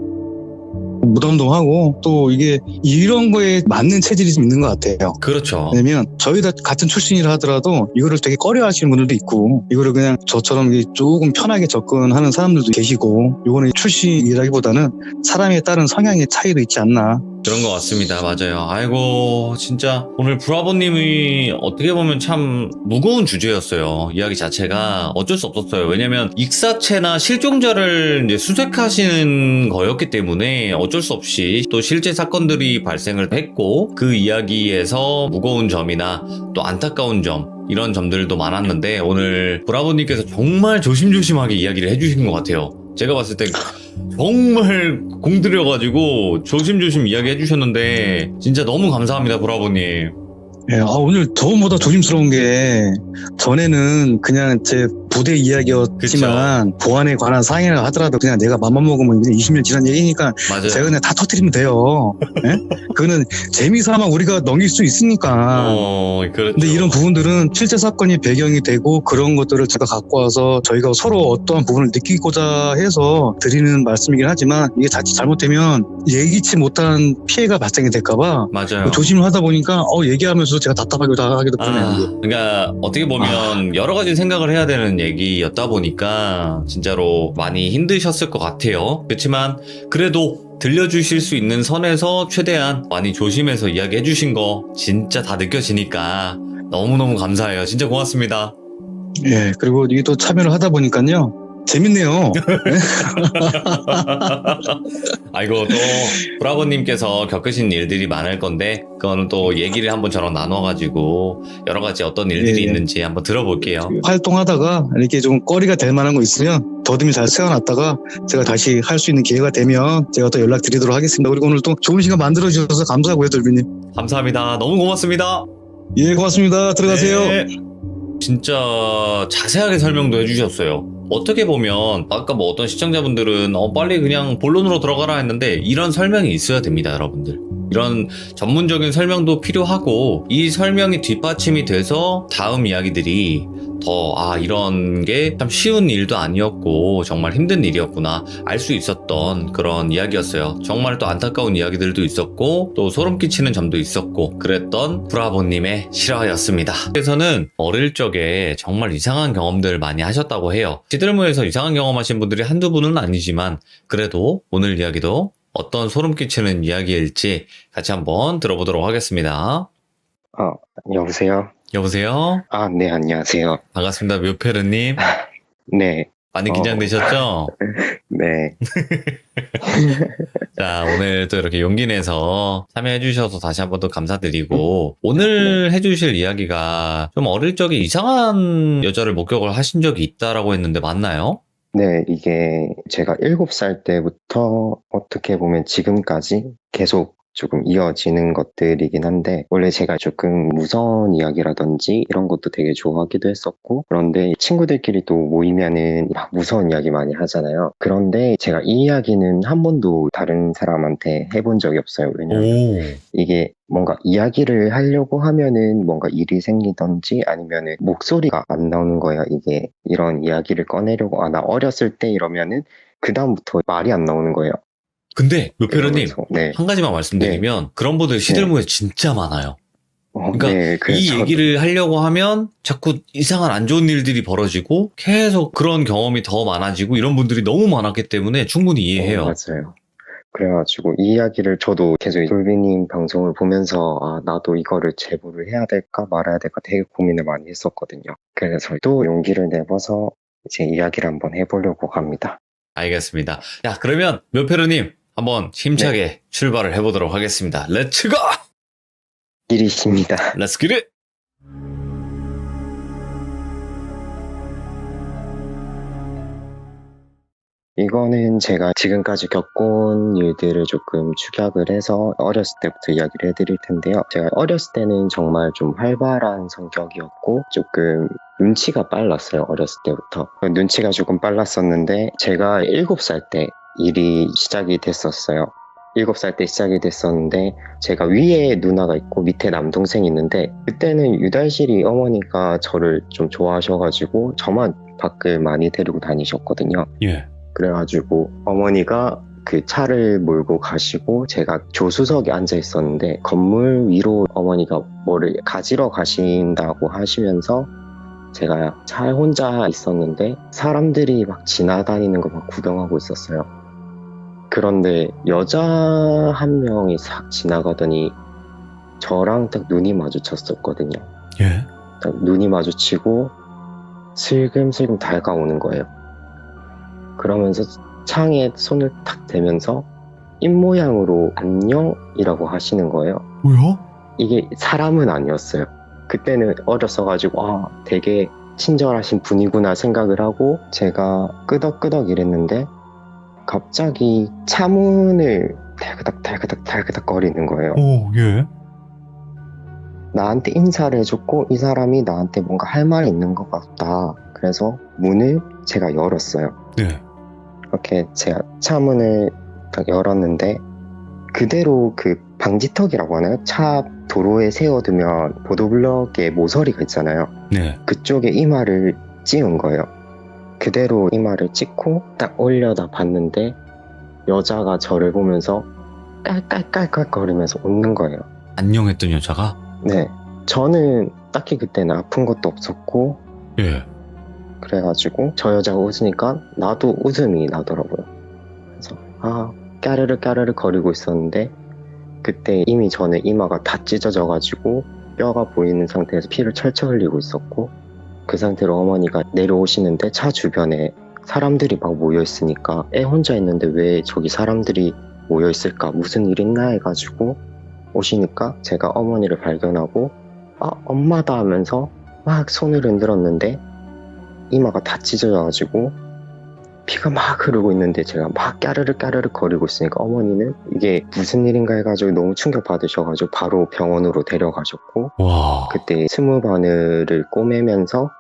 무덤덤하고 또 이게 이런 거에 맞는 체질이 좀 있는 것 같아요. 그렇죠. 왜냐면 저희 다 같은 출신이라 하더라도 이거를 되게 꺼려 하시는 분들도 있고 이거를 그냥 저처럼 조금 편하게 접근하는 사람들도 계시고 이거는 출신이라기보다는 사람에 따른 성향의 차이도 있지 않나. 그런 것 같습니다. 맞아요. 아이고 진짜 오늘 브라보님이 어떻게 보면 참 무거운 주제였어요. 이야기 자체가 어쩔 수 없었어요. 왜냐면 익사체나 실종자를 이제 수색하시는 거였기 때문에 어쩔 수 없이 또 실제 사건들이 발생을 했고 그 이야기에서 무거운 점이나 또 안타까운 점 이런 점들도 많았는데 오늘 브라보님께서 정말 조심조심하게 이야기를 해주신 것 같아요. 제가 봤을 때 정말 공들여가지고 조심조심 이야기 해주셨는데 진짜 너무 감사합니다 브라보님. 예, 오늘 저번보다 조심스러운 게 전에는 그냥 제 부대 이야기였지만 보안에 관한 상해를 하더라도 그냥 내가 맘만 먹으면 그냥 20년 지난 얘기니까 맞아요. 제가 그냥 다 터뜨리면 돼요. 예? 그거는 재미삼아 우리가 넘길 수 있으니까. 그렇죠. 근데 이런 부분들은 실제 사건이 배경이 되고 그런 것들을 제가 갖고 와서 저희가 서로 어떠한 부분을 느끼고자 해서 드리는 말씀이긴 하지만 이게 자칫 잘못되면 예기치 못한 피해가 발생이 될까봐 맞아요. 조심을 하다 보니까 얘기하면서 제가 답답하기도 하기도 그러네요. 그러니까 어떻게 보면 여러 가지 생각을 해야 되는 얘기였다 보니까 진짜로 많이 힘드셨을 것 같아요. 그렇지만 그래도 들려주실 수 있는 선에서 최대한 많이 조심해서 이야기해 주신 거 진짜 다 느껴지니까 너무너무 감사해요. 진짜 고맙습니다. 예, 그리고 이게 또 참여를 하다 보니까요. 재밌네요. 아이고 또 브라보님께서 겪으신 일들이 많을 건데 그거는 또 얘기를 한번 저랑 나눠가지고 여러 가지 어떤 일들이 예. 있는지 한번 들어볼게요. 활동하다가 이렇게 좀 거리가 될 만한 거 있으면 더듬이 잘 세워놨다가 제가 다시 할 수 있는 기회가 되면 제가 또 연락드리도록 하겠습니다. 그리고 오늘 또 좋은 시간 만들어주셔서 감사하고요, 돌비님. 감사합니다. 너무 고맙습니다. 예, 고맙습니다. 들어가세요. 네. 진짜 자세하게 설명도 해주셨어요. 어떻게 보면 아까 뭐 어떤 시청자분들은 빨리 그냥 본론으로 들어가라 했는데 이런 설명이 있어야 됩니다, 여러분들. 이런 전문적인 설명도 필요하고 이 설명이 뒷받침이 돼서 다음 이야기들이 더 이런 게 참 쉬운 일도 아니었고 정말 힘든 일이었구나 알 수 있었던 그런 이야기였어요. 정말 또 안타까운 이야기들도 있었고 또 소름 끼치는 점도 있었고 그랬던 브라보님의 실화였습니다. 그래서는 어릴 적에 정말 이상한 경험들을 많이 하셨다고 해요. 시들무에서 이상한 경험하신 분들이 한두 분은 아니지만 그래도 오늘 이야기도 어떤 소름 끼치는 이야기일지 같이 한번 들어보도록 하겠습니다. 여보세요? 여보세요? 네, 안녕하세요. 반갑습니다. 묘페르님. 네, 많이 긴장되셨죠? 네. 자, 오늘 또 이렇게 용기 내서 참여해주셔서 다시 한번 또 감사드리고, 오늘 해주실 이야기가 좀 어릴 적에 이상한 여자를 목격을 하신 적이 있다라고 했는데 맞나요? 네, 이게 제가 7살 때부터 어떻게 보면 지금까지 계속 조금 이어지는 것들이긴 한데 원래 제가 조금 무서운 이야기라든지 이런 것도 되게 좋아하기도 했었고 그런데 친구들끼리 또 모이면은 막 무서운 이야기 많이 하잖아요. 그런데 제가 이 이야기는 한 번도 다른 사람한테 해본 적이 없어요. 왜냐면 이게 뭔가 이야기를 하려고 하면은 뭔가 일이 생기던지 아니면은 목소리가 안 나오는 거예요. 이게 이런 이야기를 꺼내려고 나 어렸을 때 이러면은 그다음부터 말이 안 나오는 거예요. 근데 묘페르님 네. 한 가지만 말씀드리면 그런 분들 시들무에 진짜 많아요. 그러니까 네, 이 얘기를 하려고 하면 자꾸 이상한 안 좋은 일들이 벌어지고 계속 그런 경험이 더 많아지고 이런 분들이 너무 많았기 때문에 충분히 이해해요. 맞아요. 그래가지고 이 이야기를 저도 계속 돌비님 방송을 보면서 나도 이거를 제보를 해야 될까 말아야 될까 되게 고민을 많이 했었거든요. 그래서 또 용기를 내봐서 이제 이야기를 한번 해보려고 합니다. 알겠습니다. 야, 그러면 묘페르님 한번 힘차게 출발을 해보도록 하겠습니다. 렛츠 고! 일이십니다. 렛츠 기릿! 이거는 제가 지금까지 겪은 일들을 조금 축약을 해서 어렸을 때부터 이야기를 해드릴 텐데요. 제가 어렸을 때는 정말 좀 활발한 성격이었고 조금 눈치가 빨랐어요. 어렸을 때부터. 눈치가 조금 빨랐었는데 제가 7살 때 일이 시작이 됐었어요. 7살 때 시작이 됐었는데 제가 위에 누나가 있고 밑에 남동생이 있는데 그때는 유달실이 어머니가 저를 좀 좋아하셔가지고 저만 밖을 많이 데리고 다니셨거든요. 예. 그래가지고 어머니가 그 차를 몰고 가시고 제가 조수석에 앉아 있었는데 건물 위로 어머니가 뭐를 가지러 가신다고 하시면서 제가 차에 혼자 있었는데 사람들이 막 지나다니는 거 막 구경하고 있었어요. 그런데 여자 한 명이 싹 지나가더니 저랑 딱 눈이 마주쳤었거든요. 예. 딱 눈이 마주치고 슬금슬금 다가오는 거예요. 그러면서 창에 손을 탁 대면서 입모양으로 안녕이라고 하시는 거예요. 뭐야? 이게 사람은 아니었어요. 그때는 어렸어가지고 되게 친절하신 분이구나 생각을 하고 제가 끄덕끄덕 이랬는데 갑자기 차문을 달그닥 거리는 거예요. 오, 예. 나한테 인사를 해줬고 이 사람이 나한테 뭔가 할 말이 있는 것 같다. 그래서 문을 제가 열었어요. 네. 이렇게 제가 차문을 딱 열었는데 그대로 그 방지턱이라고 하나요? 차 도로에 세워두면 보도블럭에 모서리가 있잖아요. 네. 그쪽에 이마를 찍은 거예요. 그대로 이마를 찍고 딱 올려다 봤는데 여자가 저를 보면서 깔깔깔깔 거리면서 웃는 거예요. 안녕했던 여자가? 네. 저는 딱히 그때는 아픈 것도 없었고 예. 그래가지고 저 여자가 웃으니까 나도 웃음이 나더라고요. 그래서 까르르 까르르 거리고 있었는데 그때 이미 저는 이마가 다 찢어져가지고 뼈가 보이는 상태에서 피를 철철 흘리고 있었고 그 상태로 어머니가 내려오시는데 차 주변에 사람들이 막 모여있으니까 애 혼자 있는데 왜 저기 사람들이 모여있을까 무슨 일 있나 해가지고 오시니까 제가 어머니를 발견하고 엄마다 하면서 막 손을 흔들었는데 이마가 다 찢어져가지고 피가 막 흐르고 있는데 제가 막 까르르 까르르 거리고 있으니까 어머니는 이게 무슨 일인가 해가지고 너무 충격 받으셔가지고 바로 병원으로 데려가셨고 와. 그때 스무 바늘을 꼬매면서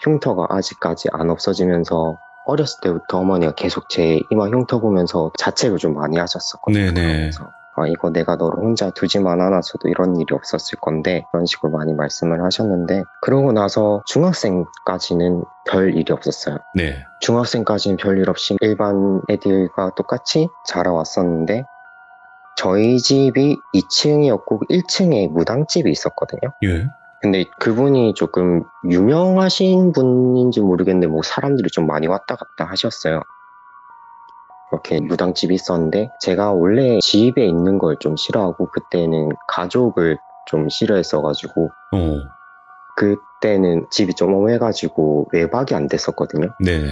흉터가 아직까지 안 없어지면서 어렸을 때부터 어머니가 계속 제 이마 흉터 보면서 자책을 좀 많이 하셨었거든요. 네네. 그래서 이거 내가 너를 혼자 두지만 않았어도 이런 일이 없었을 건데 그런 식으로 많이 말씀을 하셨는데 그러고 나서 중학생까지는 별 일이 없었어요. 네. 중학생까지는 별일 없이 일반 애들과 똑같이 자라왔었는데 저희 집이 2층이었고 1층에 무당집이 있었거든요. 예. 근데 그분이 조금 유명하신 분인지 모르겠는데 뭐 사람들이 좀 많이 왔다 갔다 하셨어요. 이렇게 무당집이 있었는데 제가 원래 집에 있는 걸 좀 싫어하고 그때는 가족을 좀 싫어했어가지고 그때는 집이 좀 험해가지고 외박이 안 됐었거든요. 네네.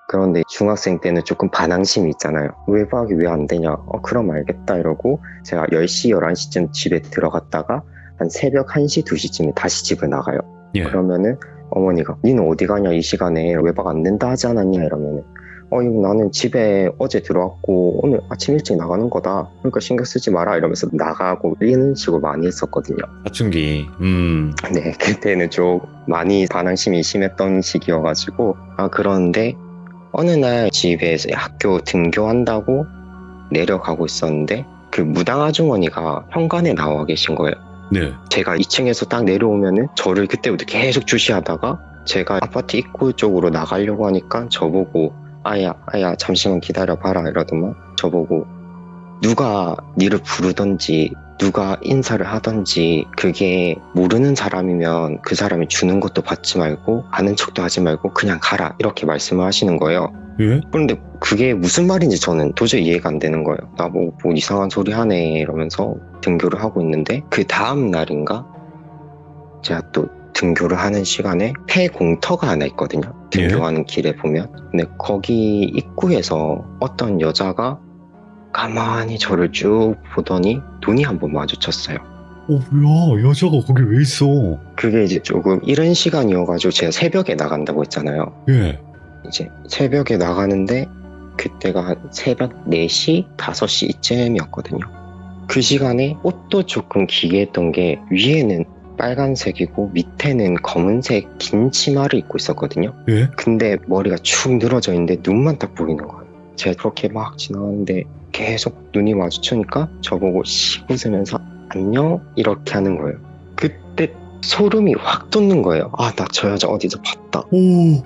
그런데 중학생 때는 조금 반항심이 있잖아요. 외박이 왜 안 되냐? 그럼 알겠다 이러고 제가 10시, 11시쯤 집에 들어갔다가 한 새벽 1시, 2시쯤에 다시 집을 나가요. 예. 그러면은 어머니가 니는 어디 가냐 이 시간에 외박 안 된다 하지 않았냐 이러면은 나는 집에 어제 들어왔고 오늘 아침 일찍 나가는 거다. 그러니까 신경 쓰지 마라 이러면서 나가고 이런 식으로 많이 했었거든요. 사춘기. 네, 그때는 좀 많이 반항심이 심했던 시기여가지고 그런데 어느 날 집에서 학교 등교한다고 내려가고 있었는데 그 무당 아주머니가 현관에 나와 계신 거예요. 네. 제가 2층에서 딱 내려오면은 저를 그때부터 계속 주시하다가 제가 아파트 입구 쪽으로 나가려고 하니까 저보고 아야 잠시만 기다려봐라 이러더만 저보고 누가 니를 부르던지 누가 인사를 하던지 그게 모르는 사람이면 그 사람이 주는 것도 받지 말고 아는 척도 하지 말고 그냥 가라 이렇게 말씀을 하시는 거예요. 예? 그런데 그게 무슨 말인지 저는 도저히 이해가 안 되는 거예요. 나보고 뭐 이상한 소리 하네 이러면서 등교를 하고 있는데 그 다음 날인가 제가 또 등교를 하는 시간에 폐공터가 하나 있거든요. 등교하는 길에 보면. 근데 거기 입구에서 어떤 여자가 가만히 저를 쭉 보더니 눈이 한번 마주쳤어요. 뭐야, 여자가 거기 왜 있어? 그게 이제 조금 이른 시간이어가지고 제가 새벽에 나간다고 했잖아요. 예. 이제 새벽에 나가는데 그때가 한 새벽 4시, 5시 이쯤이었거든요. 그 시간에 옷도 조금 기괴했던 게 위에는 빨간색이고 밑에는 검은색 긴 치마를 입고 있었거든요. 예? 근데 머리가 축 늘어져 있는데 눈만 딱 보이는 거예요. 제가 그렇게 막 지나가는데 계속 눈이 마주치니까 저보고 씩 웃으면서 안녕 이렇게 하는 거예요. 그때 소름이 확 돋는 거예요. 아, 나 저 여자 어디서 봤다.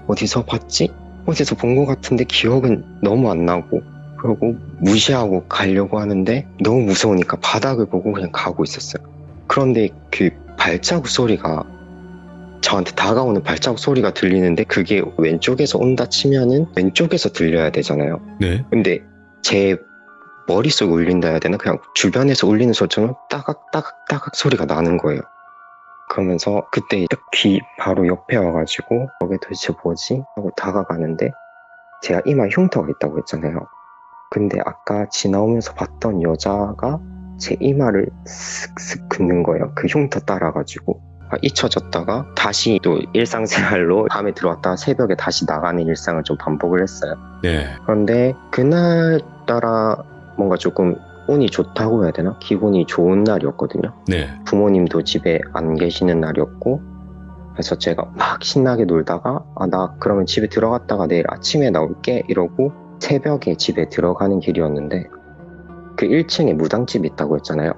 어디서 봤지? 어디서 본 것 같은데 기억은 너무 안 나고, 그러고 무시하고 가려고 하는데 너무 무서우니까 바닥을 보고 그냥 가고 있었어요. 그런데 그 발자국 소리가, 저한테 다가오는 발자국 소리가 들리는데 그게 왼쪽에서 온다 치면은 왼쪽에서 들려야 되잖아요. 네. 근데 제 머릿속에 울린다 해야 되나? 그냥 주변에서 울리는 소리처럼 따각따각따각 소리가 나는 거예요. 그러면서 그때 딱 귀 바로 옆에 와가지고 저게 도대체 뭐지? 하고 다가가는데 제가 이마에 흉터가 있다고 했잖아요. 근데 아까 지나오면서 봤던 여자가 제 이마를 슥슥 긋는 거예요. 그 흉터 따라가지고. 잊혀졌다가 다시 또 일상생활로 밤에 들어왔다가 새벽에 다시 나가는 일상을 좀 반복을 했어요. 네. 그런데 그날따라 뭔가 조금 운이 좋다고 해야 되나? 기분이 좋은 날이었거든요. 네. 부모님도 집에 안 계시는 날이었고, 그래서 제가 막 신나게 놀다가 나 그러면 집에 들어갔다가 내일 아침에 나올게 이러고 새벽에 집에 들어가는 길이었는데, 그 1층에 무당집이 있다고 했잖아요.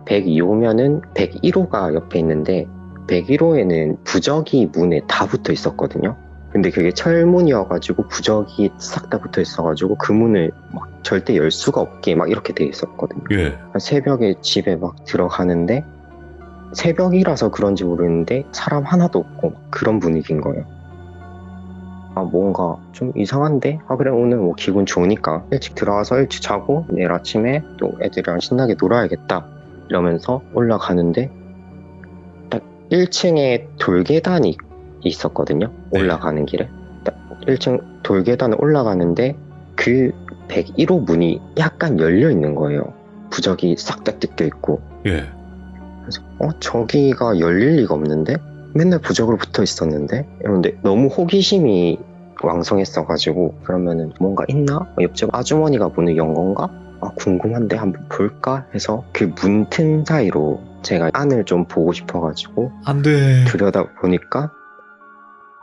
102호면은 101호가 옆에 있는데 101호에는 부적이 문에 다 붙어 있었거든요. 근데 그게 철문이어가지고 부적이 싹 다 붙어 있어가지고 그 문을 막 절대 열 수가 없게 막 이렇게 돼 있었거든요. 예. 새벽에 집에 막 들어가는데 새벽이라서 그런지 모르겠는데 사람 하나도 없고 그런 분위기인 거예요. 뭔가 좀 이상한데? 그래 오늘 뭐 기분 좋으니까 일찍 들어와서 일찍 자고 내일 아침에 또 애들이랑 신나게 놀아야겠다 이러면서 올라가는데 딱 1층에 돌계단이 있었거든요. 네. 올라가는 길에 딱 1층 돌계단을 올라가는데 그 101호 문이 약간 열려 있는 거예요. 부적이 싹 다 뜯겨 있고. 예. 그래서 저기가 열릴 리가 없는데? 맨날 부적으로 붙어 있었는데? 이런데 너무 호기심이 왕성했어가지고 그러면은 뭔가 있나? 옆집 아주머니가 문을 연 건가? 궁금한데 한번 볼까? 해서 그 문 틈 사이로 제가 안을 좀 보고 싶어가지고 안 돼. 들여다보니까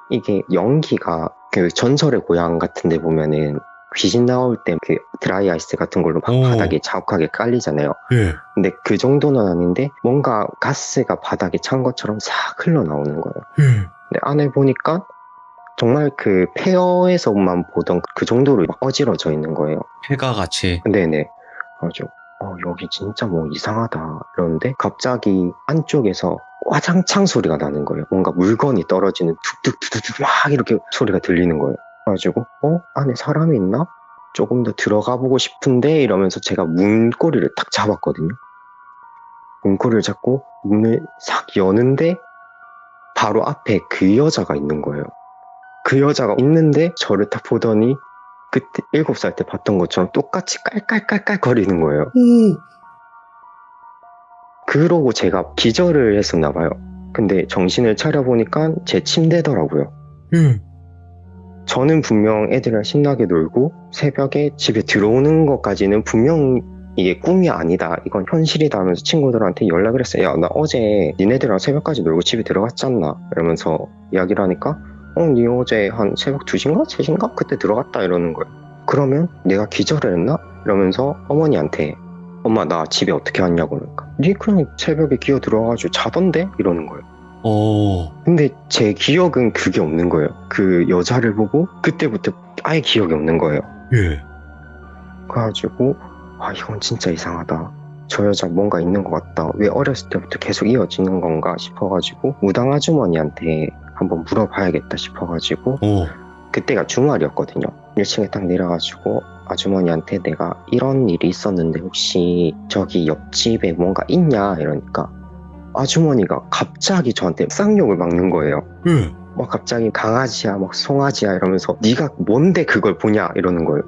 이게 연기가 그 전설의 고향 같은 데 보면은 귀신 나올 때 그 드라이 아이스 같은 걸로 막 바닥에 자욱하게 깔리잖아요. 예. 근데 그 정도는 아닌데 뭔가 가스가 바닥에 찬 것처럼 싹 흘러나오는 거예요. 예. 근데 안에 보니까 정말 그 페어에서만 보던 그 정도로 막 어지러져 있는 거예요. 해가 같이. 네네. 아주 여기 진짜 뭐 이상하다 이러는데 갑자기 안쪽에서 와장창 소리가 나는 거예요. 뭔가 물건이 떨어지는 툭툭툭툭 막 이렇게 소리가 들리는 거예요. 그래가지고 안에 사람이 있나? 조금 더 들어가 보고 싶은데 이러면서 제가 문고리를 딱 잡았거든요. 문고리를 잡고 문을 싹 여는데 바로 앞에 그 여자가 있는 거예요. 그 여자가 있는데 저를 딱 보더니 그때 7살 때 봤던 것처럼 똑같이 깔깔깔깔 거리는 거예요. 그러고 제가 기절을 했었나 봐요. 근데 정신을 차려보니까 제 침대더라고요. 저는 분명 애들이랑 신나게 놀고 새벽에 집에 들어오는 것까지는 분명 이게 꿈이 아니다, 이건 현실이다 하면서 친구들한테 연락을 했어요. 야, 나 어제 니네들이랑 새벽까지 놀고 집에 들어갔지 않나? 이러면서 이야기를 하니까 니 어제 한 새벽 2시인가? 3시인가? 그때 들어갔다 이러는 거예요. 그러면 내가 기절을 했나? 이러면서 어머니한테 엄마 나 집에 어떻게 왔냐고 그러니까 니 그냥 새벽에 기어 들어와가지고 자던데? 이러는 거예요. 근데 제 기억은 그게 없는 거예요. 그 여자를 보고 그때부터 아예 기억이 없는 거예요. 예. 그래가지고 이건 진짜 이상하다. 저 여자 뭔가 있는 것 같다. 왜 어렸을 때부터 계속 이어지는 건가 싶어가지고 무당 아주머니한테 한번 물어봐야겠다 싶어가지고 그때가 주말이었거든요. 1층에 딱 내려가지고 아주머니한테 내가 이런 일이 있었는데 혹시 저기 옆집에 뭔가 있냐 이러니까 아주머니가 갑자기 저한테 쌍욕을 막는 거예요. 막 갑자기 강아지야 막 송아지야 이러면서 네가 뭔데 그걸 보냐 이러는 거예요.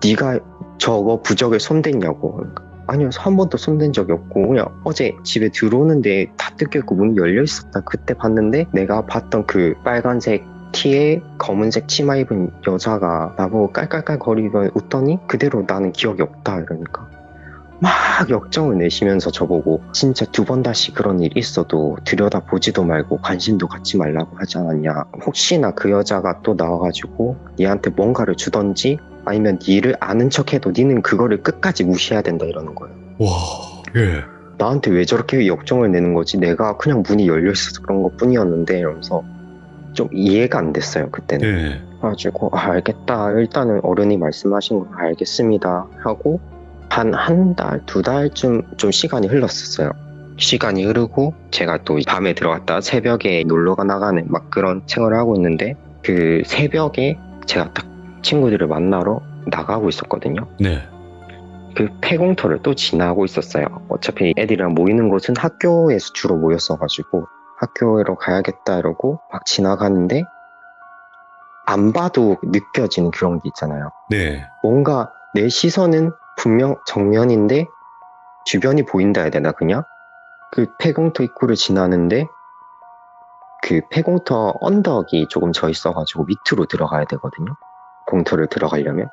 네가 저거 부적에 손댔냐고. 그러니까, 아니요, 한 번도 손댄 적이 없고 그냥 어제 집에 들어오는데 다 뜯겨있고 문이 열려있었다. 그때 봤는데 내가 봤던 그 빨간색 티에 검은색 치마 입은 여자가 나보고 깔깔깔거리며 웃더니 그대로 나는 기억이 없다 이러니까 막 역정을 내시면서 저보고 진짜 2번 다시 그런 일이 있어도 들여다보지도 말고 관심도 갖지 말라고 하지 않았냐. 혹시나 그 여자가 또 나와가지고 얘한테 뭔가를 주던지 아니면 니를 아는 척해도 니는 그거를 끝까지 무시해야 된다 이러는 거예요. 와, 예. 나한테 왜 저렇게 역정을 내는 거지? 내가 그냥 문이 열려있어서 그런 것 뿐이었는데 이러면서 좀 이해가 안 됐어요 그때는. 예. 그래가지고 알겠다, 일단은 어른이 말씀하신 거 알겠습니다 하고 한 달, 2달쯤 좀 시간이 흘렀었어요. 시간이 흐르고 제가 또 밤에 들어갔다 새벽에 놀러가 나가는 막 그런 생활을 하고 있는데 그 새벽에 제가 딱 친구들을 만나러 나가고 있었거든요. 네. 그 폐공터를 또 지나고 있었어요. 어차피 애들이랑 모이는 곳은 학교에서 주로 모였어가지고 학교로 가야겠다 이러고 막 지나가는데 안 봐도 느껴지는 그런 게 있잖아요. 네. 뭔가 내 시선은 분명 정면인데 주변이 보인다 해야 되나 그냥? 그 폐공터 입구를 지나는데 그 폐공터 언덕이 조금 져 있어가지고 밑으로 들어가야 되거든요. 공터를 들어가려면.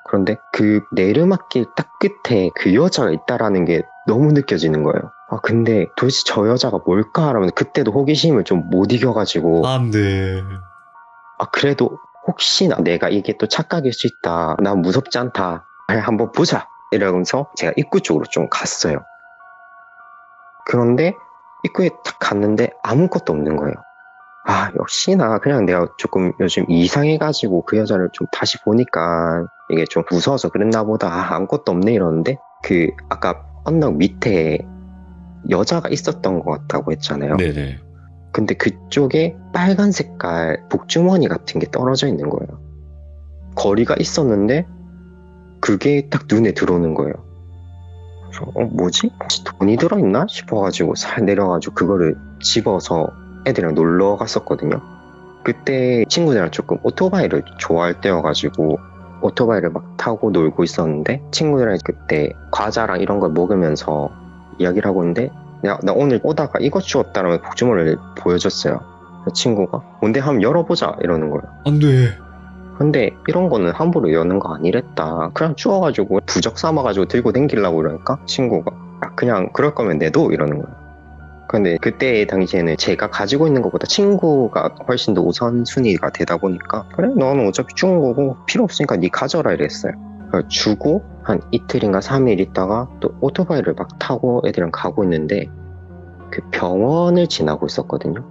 그런데 그 내리막길 딱 끝에 그 여자가 있다라는 게 너무 느껴지는 거예요. 아 근데 도대체 저 여자가 뭘까? 하면서 그때도 호기심을 좀 못 이겨가지고 안 돼. 아 그래도 혹시나 내가 이게 또 착각일 수 있다. 난 무섭지 않다. 한번 보자. 이러면서 제가 입구 쪽으로 좀 갔어요. 그런데 입구에 딱 갔는데 아무것도 없는 거예요. 아 역시나 그냥 내가 조금 요즘 이상해가지고 그 여자를 좀 다시 보니까 이게 좀 무서워서 그랬나 보다. 아, 아무것도 없네 이러는데 그 아까 언덕 밑에 여자가 있었던 것 같다고 했잖아요. 네네. 근데 그쪽에 빨간 색깔 복주머니 같은 게 떨어져 있는 거예요. 거리가 있었는데 그게 딱 눈에 들어오는 거예요. 그래서 뭐지? 혹시 돈이 들어있나? 싶어가지고 살 내려가지고 그거를 집어서 애들이랑 놀러 갔었거든요. 그때 친구들이랑 조금 오토바이를 좋아할 때여가지고 오토바이를 막 타고 놀고 있었는데 친구들이랑 그때 과자랑 이런 걸 먹으면서 이야기를 하고 있는데 나 오늘 오다가 이거 주웠다라면 복주머니를 보여줬어요. 그 친구가 뭔데 한번 열어보자 이러는 거예요. 안 돼. 근데 이런 거는 함부로 여는 거 아니랬다. 그냥 주워가지고 부적 삼아가지고 들고 댕기려고 이러니까 친구가 야, 그냥 그럴 거면 내도 이러는 거예요. 근데 그때 당시에는 제가 가지고 있는 것보다 친구가 훨씬 더 우선순위가 되다 보니까 그래 너는 어차피 죽은 거고 필요 없으니까 네 가져라 이랬어요. 주고 한 이틀인가 3일 있다가 또 오토바이를 막 타고 애들이랑 가고 있는데 그 병원을 지나고 있었거든요.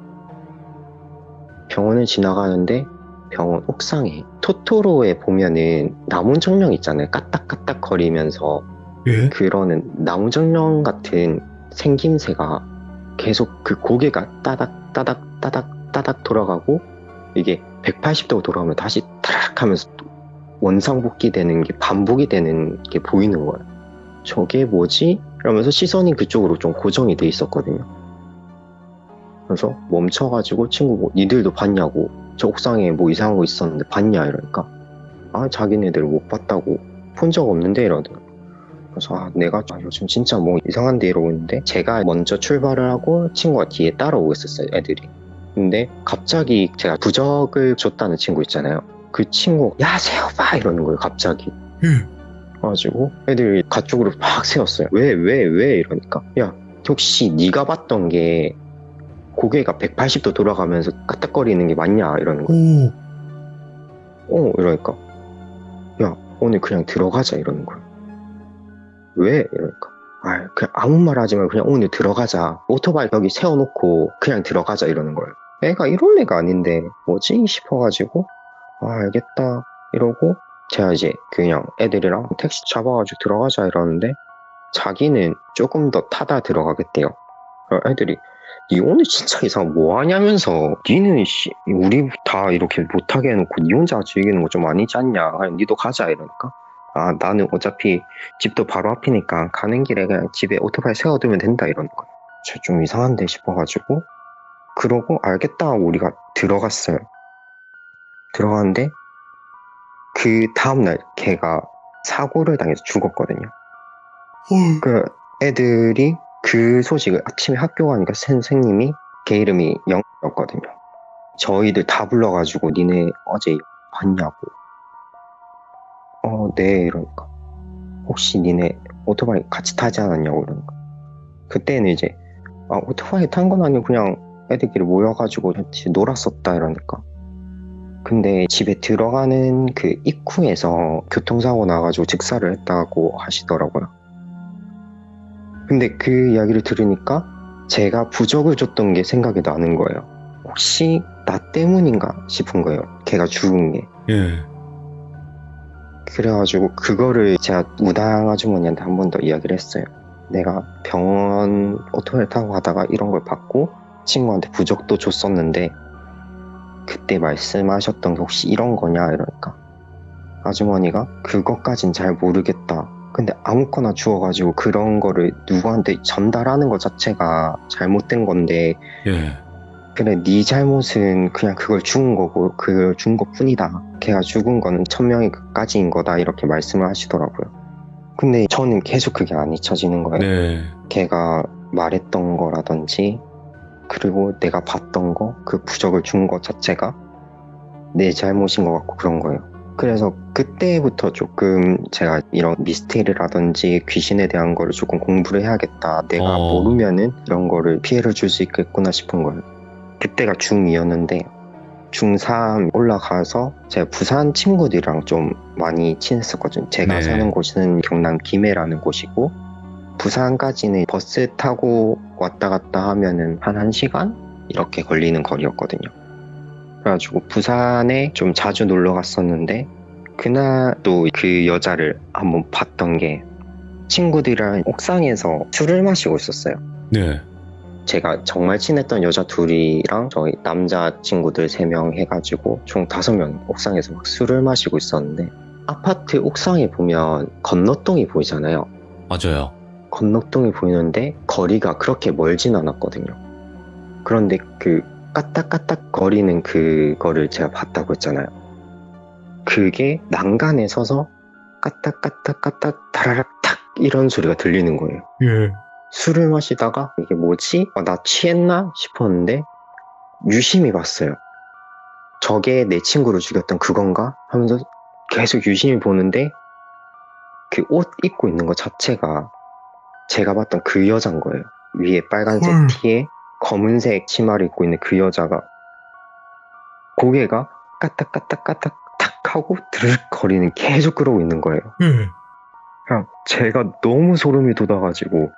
병원을 지나가는데 병원 옥상에 토토로에 보면은 나무정령 있잖아요. 까딱까딱 거리면서 예? 그러는 나무정령 같은 생김새가 계속 그 고개가 따닥 따닥 따닥 따닥 돌아가고 이게 180도 돌아오면 다시 타락 하면서 또 원상복귀 되는 게 반복이 되는 게 보이는 거예요. 저게 뭐지? 이러면서 시선이 그쪽으로 좀 고정이 돼 있었거든요. 그래서 멈춰가지고 친구고 니들도 봤냐고 저 옥상에 뭐 이상한 거 있었는데 봤냐 이러니까 아 자기네들 못 봤다고 본 적 없는데 이러더라고요. 그래서 아 내가 요즘 진짜 뭐 이상한데 이러고 있는데 제가 먼저 출발을 하고 친구가 뒤에 따라오고 있었어요 애들이. 근데 갑자기 제가 부적을 줬다는 친구 있잖아요. 그 친구 야 세워봐 이러는 거예요 갑자기. 그래가지고 애들이 가쪽으로 막 세웠어요. 왜 이러니까 야 혹시 네가 봤던 게 고개가 180도 돌아가면서 까딱거리는 게 맞냐 이러는 거예요. 이러니까 야 오늘 그냥 들어가자 이러는 거예요. 왜? 이러니까 그냥 아무 말 하지 말고 그냥 오늘 들어가자. 오토바이 여기 세워놓고 그냥 들어가자 이러는 거예요. 애가 이럴 애가 아닌데 뭐지 싶어가지고 알겠다 이러고 제가 이제 그냥 애들이랑 택시 잡아가지고 들어가자 이러는데 자기는 조금 더 타다 들어가겠대요. 애들이 니 오늘 진짜 이상 뭐 하냐면서 니는 우리 다 이렇게 못하게 해놓고 니 혼자 즐기는 거 좀 아니지 않냐. 니도 가자 이러니까 나는 어차피 집도 바로 앞이니까 가는 길에 그냥 집에 오토바이 세워두면 된다 이러는 거예요. 저 좀 이상한데 싶어가지고 그러고 알겠다 하고 우리가 들어갔어요. 들어갔는데 그 다음날 걔가 사고를 당해서 죽었거든요. 그 애들이 그 소식을 아침에 학교 가니까 선생님이 걔 이름이 영이었거든요. 저희들 다 불러가지고 니네 어제 봤냐고. 네 이러니까. 혹시 니네 오토바이 같이 타지 않았냐고 이러니까. 그때는 이제 오토바이 탄 건 아니고 그냥 애들끼리 모여가지고 같이 놀았었다 이러니까. 근데 집에 들어가는 그 입구에서 교통사고 나가지고 즉사를 했다고 하시더라고요. 근데 그 이야기를 들으니까 제가 부적을 줬던 게 생각이 나는 거예요. 혹시 나 때문인가 싶은 거예요. 걔가 죽은 게. 예. 그래가지고 그거를 제가 무당 아주머니한테 한 번 더 이야기를 했어요. 내가 병원 오토바이 타고 가다가 이런 걸 받고 친구한테 부적도 줬었는데 그때 말씀하셨던 게 혹시 이런 거냐 이러니까 아주머니가 그것까진 잘 모르겠다. 근데 아무거나 주워가지고 그런 거를 누구한테 전달하는 것 자체가 잘못된 건데 예. 그래 네 잘못은 그냥 그걸 죽은 거고 그걸 준 것뿐이다. 걔가 죽은 거는 천명의 그까지인 거다 이렇게 말씀을 하시더라고요. 근데 저는 계속 그게 안 잊혀지는 거예요. 네. 걔가 말했던 거라든지 그리고 내가 봤던 거 그 부적을 준 것 자체가 내 잘못인 것 같고 그런 거예요. 그래서 그때부터 조금 제가 이런 미스테리라든지 귀신에 대한 거를 조금 공부를 해야겠다. 내가 모르면은 이런 거를 피해를 줄 수 있겠구나 싶은 거예요. 그때가 중2였는데 중3 올라가서 제가 부산 친구들이랑 좀 많이 친했었거든요. 제가 네. 사는 곳은 경남 김해라는 곳이고 부산까지는 버스 타고 왔다 갔다 하면은 한 1시간? 이렇게 걸리는 거리였거든요. 그래가지고 부산에 좀 자주 놀러 갔었는데 그날도 그 여자를 한번 봤던 게 친구들이랑 옥상에서 술을 마시고 있었어요. 네. 제가 정말 친했던 여자 둘이랑 저희 남자 친구들 3명 해가지고 총 5명 옥상에서 막 술을 마시고 있었는데 아파트 옥상에 보면 건너동이 보이잖아요. 맞아요. 건너동이 보이는데 거리가 그렇게 멀진 않았거든요. 그런데 그 까딱까딱 거리는 그거를 제가 봤다고 했잖아요. 그게 난간에 서서 까딱까딱까딱 다라락 탁 이런 소리가 들리는 거예요. 예. 술을 마시다가 이게 뭐지? 나 취했나? 싶었는데 유심히 봤어요. 저게 내 친구를 죽였던 그건가? 하면서 계속 유심히 보는데 그 옷 입고 있는 것 자체가 제가 봤던 그 여자인 거예요. 위에 빨간색 티에 검은색 치마를 입고 있는 그 여자가 고개가 까딱까딱까딱 탁 하고 드르륵 거리는 계속 그러고 있는 거예요. 그냥 제가 너무 소름이 돋아가지고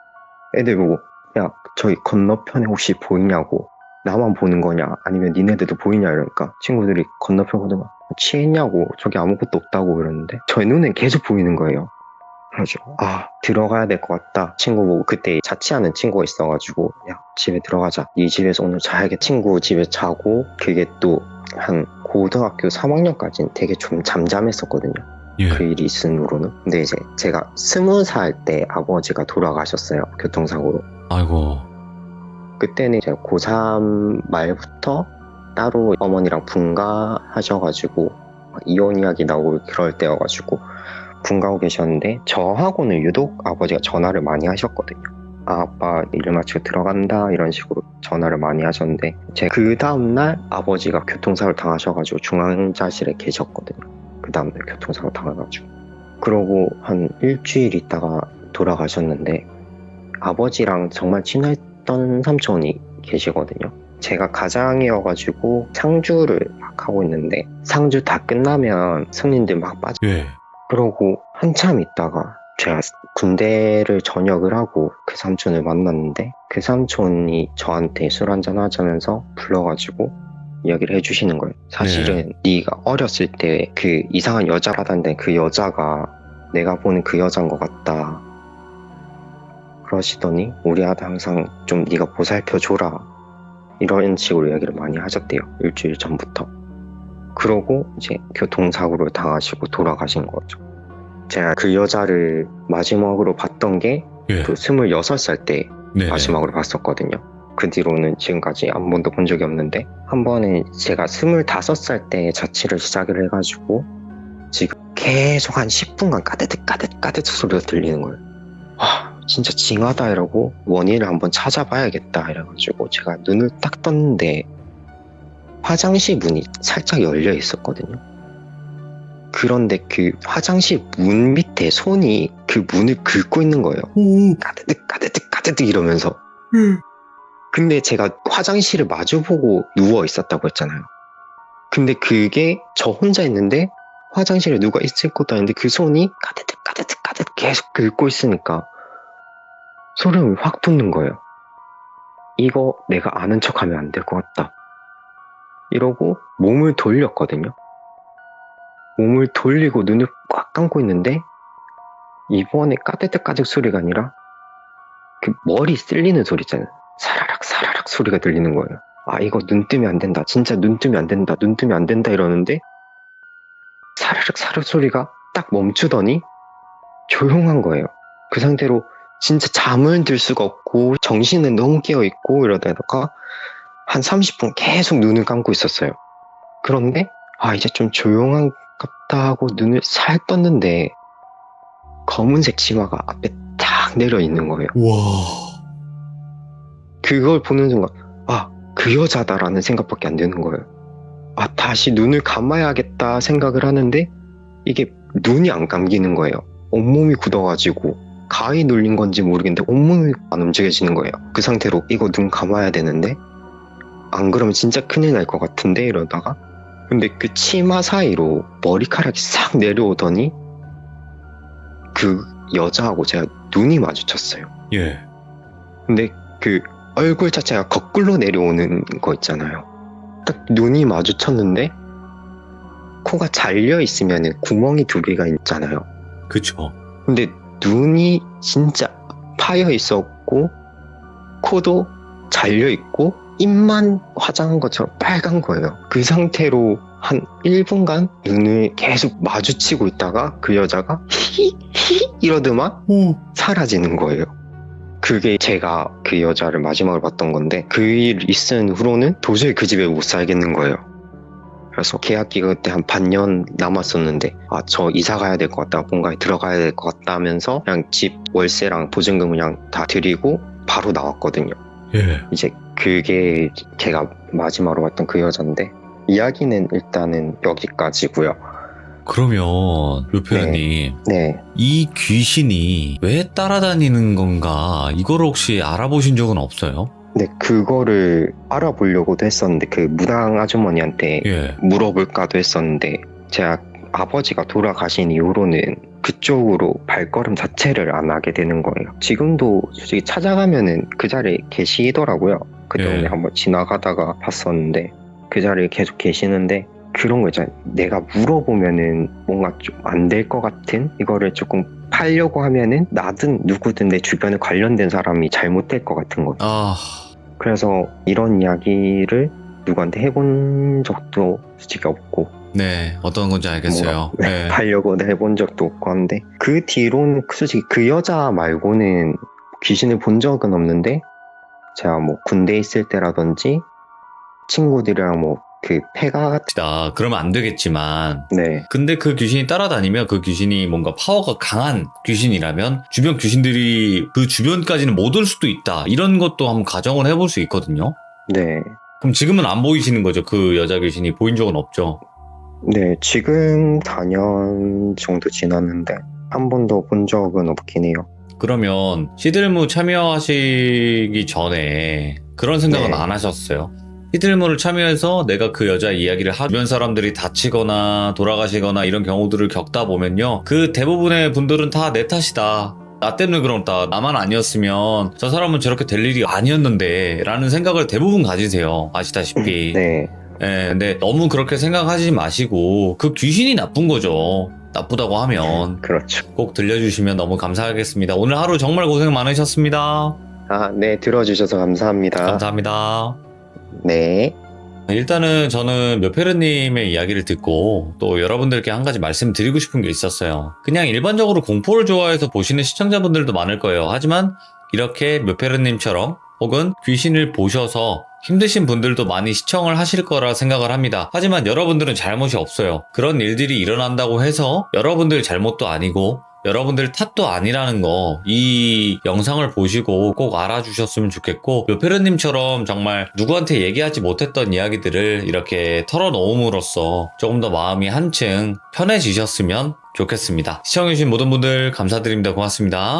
애들 보고 야 저기 건너편에 혹시 보이냐고 나만 보는 거냐 아니면 니네들도 보이냐 이러니까 친구들이 건너편 보더만 취했냐고 저기 아무것도 없다고 이러는데 저희 눈엔 계속 보이는 거예요. 그래가지고 들어가야 될 것 같다. 친구 보고 그때 자취하는 친구가 있어가지고 야 집에 들어가자. 네 집에서 오늘 자야겠다. 친구 집에 자고 그게 또 한 고등학교 3학년까지는 되게 좀 잠잠했었거든요. 예. 그 일이 있은 후로는. 근데 이제 제가 20살 때 아버지가 돌아가셨어요. 교통사고로. 아이고. 그때는 제가 고3 말부터 따로 어머니랑 분가하셔가지고 이혼 이야기 나오고 그럴 때여가지고 분가하고 계셨는데 저하고는 유독 아버지가 전화를 많이 하셨거든요. 아빠 일 마치고 들어간다 이런 식으로 전화를 많이 하셨는데 제가 그 다음날 아버지가 교통사고를 당하셔가지고 중환자실에 계셨거든요. 그 다음날 교통사고 당해가지고 그러고 한 일주일 있다가 돌아가셨는데 아버지랑 정말 친했던 삼촌이 계시거든요. 제가 가장이어가지고 상주를 막 하고 있는데 상주 다 끝나면 손님들 막 빠져. 예. 그러고 한참 있다가 제가 군대를 전역을 하고 그 삼촌을 만났는데 그 삼촌이 저한테 술 한잔 하자면서 불러가지고 이야기를 해주시는 거예요. 사실은 네가 어렸을 때 그 이상한 여자 받았는데 그 여자가 내가 보는 그 여자인 것 같다. 그러시더니 우리 아들 항상 좀 네가 보살펴줘라. 이런 식으로 이야기를 많이 하셨대요. 일주일 전부터. 그러고 이제 교통사고를 당하시고 돌아가신 거죠. 제가 그 여자를 마지막으로 봤던 게 예. 그 26살 때 네. 마지막으로 봤었거든요. 그 뒤로는 지금까지 한 번도 본 적이 없는데 한 번은 제가 25살 때 자취를 시작을 해가지고 지금 계속 한 10분간 까드득 소리가 들리는 거예요. 진짜 징하다 이러고 원인을 한번 찾아봐야겠다 이래가지고 제가 눈을 딱 떴는데 화장실 문이 살짝 열려 있었거든요. 그런데 그 화장실 문 밑에 손이 그 문을 긁고 있는 거예요. 까드득 까드득 까드득 이러면서. 근데 제가 화장실을 마주보고 누워 있었다고 했잖아요. 근데 그게 저 혼자 있는데 화장실에 누가 있을 것도 아닌데 그 손이 까드득 까드득 까드득 계속 긁고 있으니까 소름이 확 돋는 거예요. 이거 내가 아는 척하면 안 될 것 같다. 이러고 몸을 돌렸거든요. 몸을 돌리고 눈을 꽉 감고 있는데 이번에 까드득 까드득 소리가 아니라 그 머리 쓸리는 소리 있잖아요. 사라락 사라락 소리가 들리는 거예요. 아, 이거 눈 뜨면 안 된다. 진짜 눈 뜨면 안 된다. 눈 뜨면 안 된다 이러는데 사라락 사라락 소리가 딱 멈추더니 조용한 거예요. 그 상태로 진짜 잠을 들 수가 없고 정신은 너무 깨어있고 이러다가 한 30분 계속 눈을 감고 있었어요. 그런데 아, 이제 좀 조용한 같다 하고 눈을 살 떴는데 검은색 치마가 앞에 탁 내려 있는 거예요. 와. 그걸 보는 순간 아, 그 여자다라는 생각밖에 안 드는 거예요. 아, 다시 눈을 감아야겠다 생각을 하는데 이게 눈이 안 감기는 거예요. 온몸이 굳어가지고 가위 눌린 건지 모르겠는데 온몸이 안 움직여지는 거예요. 그 상태로 이거 눈 감아야 되는데 안 그러면 진짜 큰일 날 것 같은데 이러다가 근데 그 치마 사이로 머리카락이 싹 내려오더니 그 여자하고 제가 눈이 마주쳤어요. 예. 근데 그 얼굴 자체가 거꾸로 내려오는 거 있잖아요. 딱 눈이 마주쳤는데 코가 잘려 있으면 구멍이 2개가 있잖아요. 그쵸. 근데 눈이 진짜 파여 있었고 코도 잘려 있고 입만 화장한 것처럼 빨간 거예요. 그 상태로 한 1분간 눈을 계속 마주치고 있다가 그 여자가 히히 이러더만 사라지는 거예요. 그게 제가 그 여자를 마지막으로 봤던 건데 그 일 있은 후로는 도저히 그 집에 못 살겠는 거예요. 그래서 계약기가 그때 한 반년 남았었는데 아, 저 이사 가야 될 것 같다, 뭔가에 들어가야 될 것 같다 하면서 그냥 집 월세랑 보증금 그냥 다 드리고 바로 나왔거든요. 예. 이제 그게 제가 마지막으로 봤던 그 여잔데 이야기는 일단은 여기까지고요. 그러면 류표현님 네. 이 귀신이 왜 따라다니는 건가 이걸 혹시 알아보신 적은 없어요? 네, 그거를 알아보려고도 했었는데 그 무당 아주머니한테 예. 물어볼까도 했었는데 제가 아버지가 돌아가신 이후로는 그쪽으로 발걸음 자체를 안 하게 되는 거예요. 지금도 솔직히 찾아가면은 그 자리에 계시더라고요. 그 동네 예. 한번 지나가다가 봤었는데 그 자리에 계속 계시는데 그런 거 있잖아요. 내가 물어보면은 뭔가 좀 안 될 것 같은 이거를 조금 팔려고 하면은 나든 누구든 내 주변에 관련된 사람이 잘못될 것 같은 거. 아, 그래서 이런 이야기를 누구한테 해본 적도 솔직히 없고 네. 어떤 건지 알겠어요. 네. 하려고 해본 적도 없고 한데 그 뒤로는 솔직히 그 여자 말고는 귀신을 본 적은 없는데 제가 뭐 군대에 있을 때라든지 친구들이랑 뭐 그 폐가 아, 그러면 안 되겠지만 네, 근데 그 귀신이 따라다니면 그 귀신이 뭔가 파워가 강한 귀신이라면 주변 귀신들이 그 주변까지는 못 올 수도 있다. 이런 것도 한번 가정을 해볼 수 있거든요. 네, 그럼 지금은 안 보이시는 거죠? 그 여자 귀신이 보인 적은 없죠? 네, 지금 4년 정도 지났는데 한 번도 본 적은 없긴 해요. 그러면 시들무 참여하시기 전에 그런 생각은 네. 안 하셨어요? 시들무를 참여해서 내가 그 여자 이야기를 주변 사람들이 다치거나 돌아가시거나 이런 경우들을 겪다 보면요, 그 대부분의 분들은 다 내 탓이다, 나 때문에 그렇다, 나만 아니었으면 저 사람은 저렇게 될 일이 아니었는데 라는 생각을 대부분 가지세요. 아시다시피. 네, 예, 근데 너무 그렇게 생각하지 마시고 그 귀신이 나쁜 거죠. 나쁘다고 하면 그렇죠. 꼭 들려주시면 너무 감사하겠습니다. 오늘 하루 정말 고생 많으셨습니다. 아, 네, 들어주셔서 감사합니다. 감사합니다. 네, 일단은 저는 묘페르님의 이야기를 듣고 또 여러분들께 한 가지 말씀드리고 싶은 게 있었어요. 그냥 일반적으로 공포를 좋아해서 보시는 시청자분들도 많을 거예요. 하지만 이렇게 묘페르님처럼 혹은 귀신을 보셔서 힘드신 분들도 많이 시청을 하실 거라 생각을 합니다. 하지만 여러분들은 잘못이 없어요. 그런 일들이 일어난다고 해서 여러분들 잘못도 아니고 여러분들 탓도 아니라는 거 이 영상을 보시고 꼭 알아주셨으면 좋겠고, 요페르님처럼 정말 누구한테 얘기하지 못했던 이야기들을 이렇게 털어놓음으로써 조금 더 마음이 한층 편해지셨으면 좋겠습니다. 시청해주신 모든 분들 감사드립니다. 고맙습니다.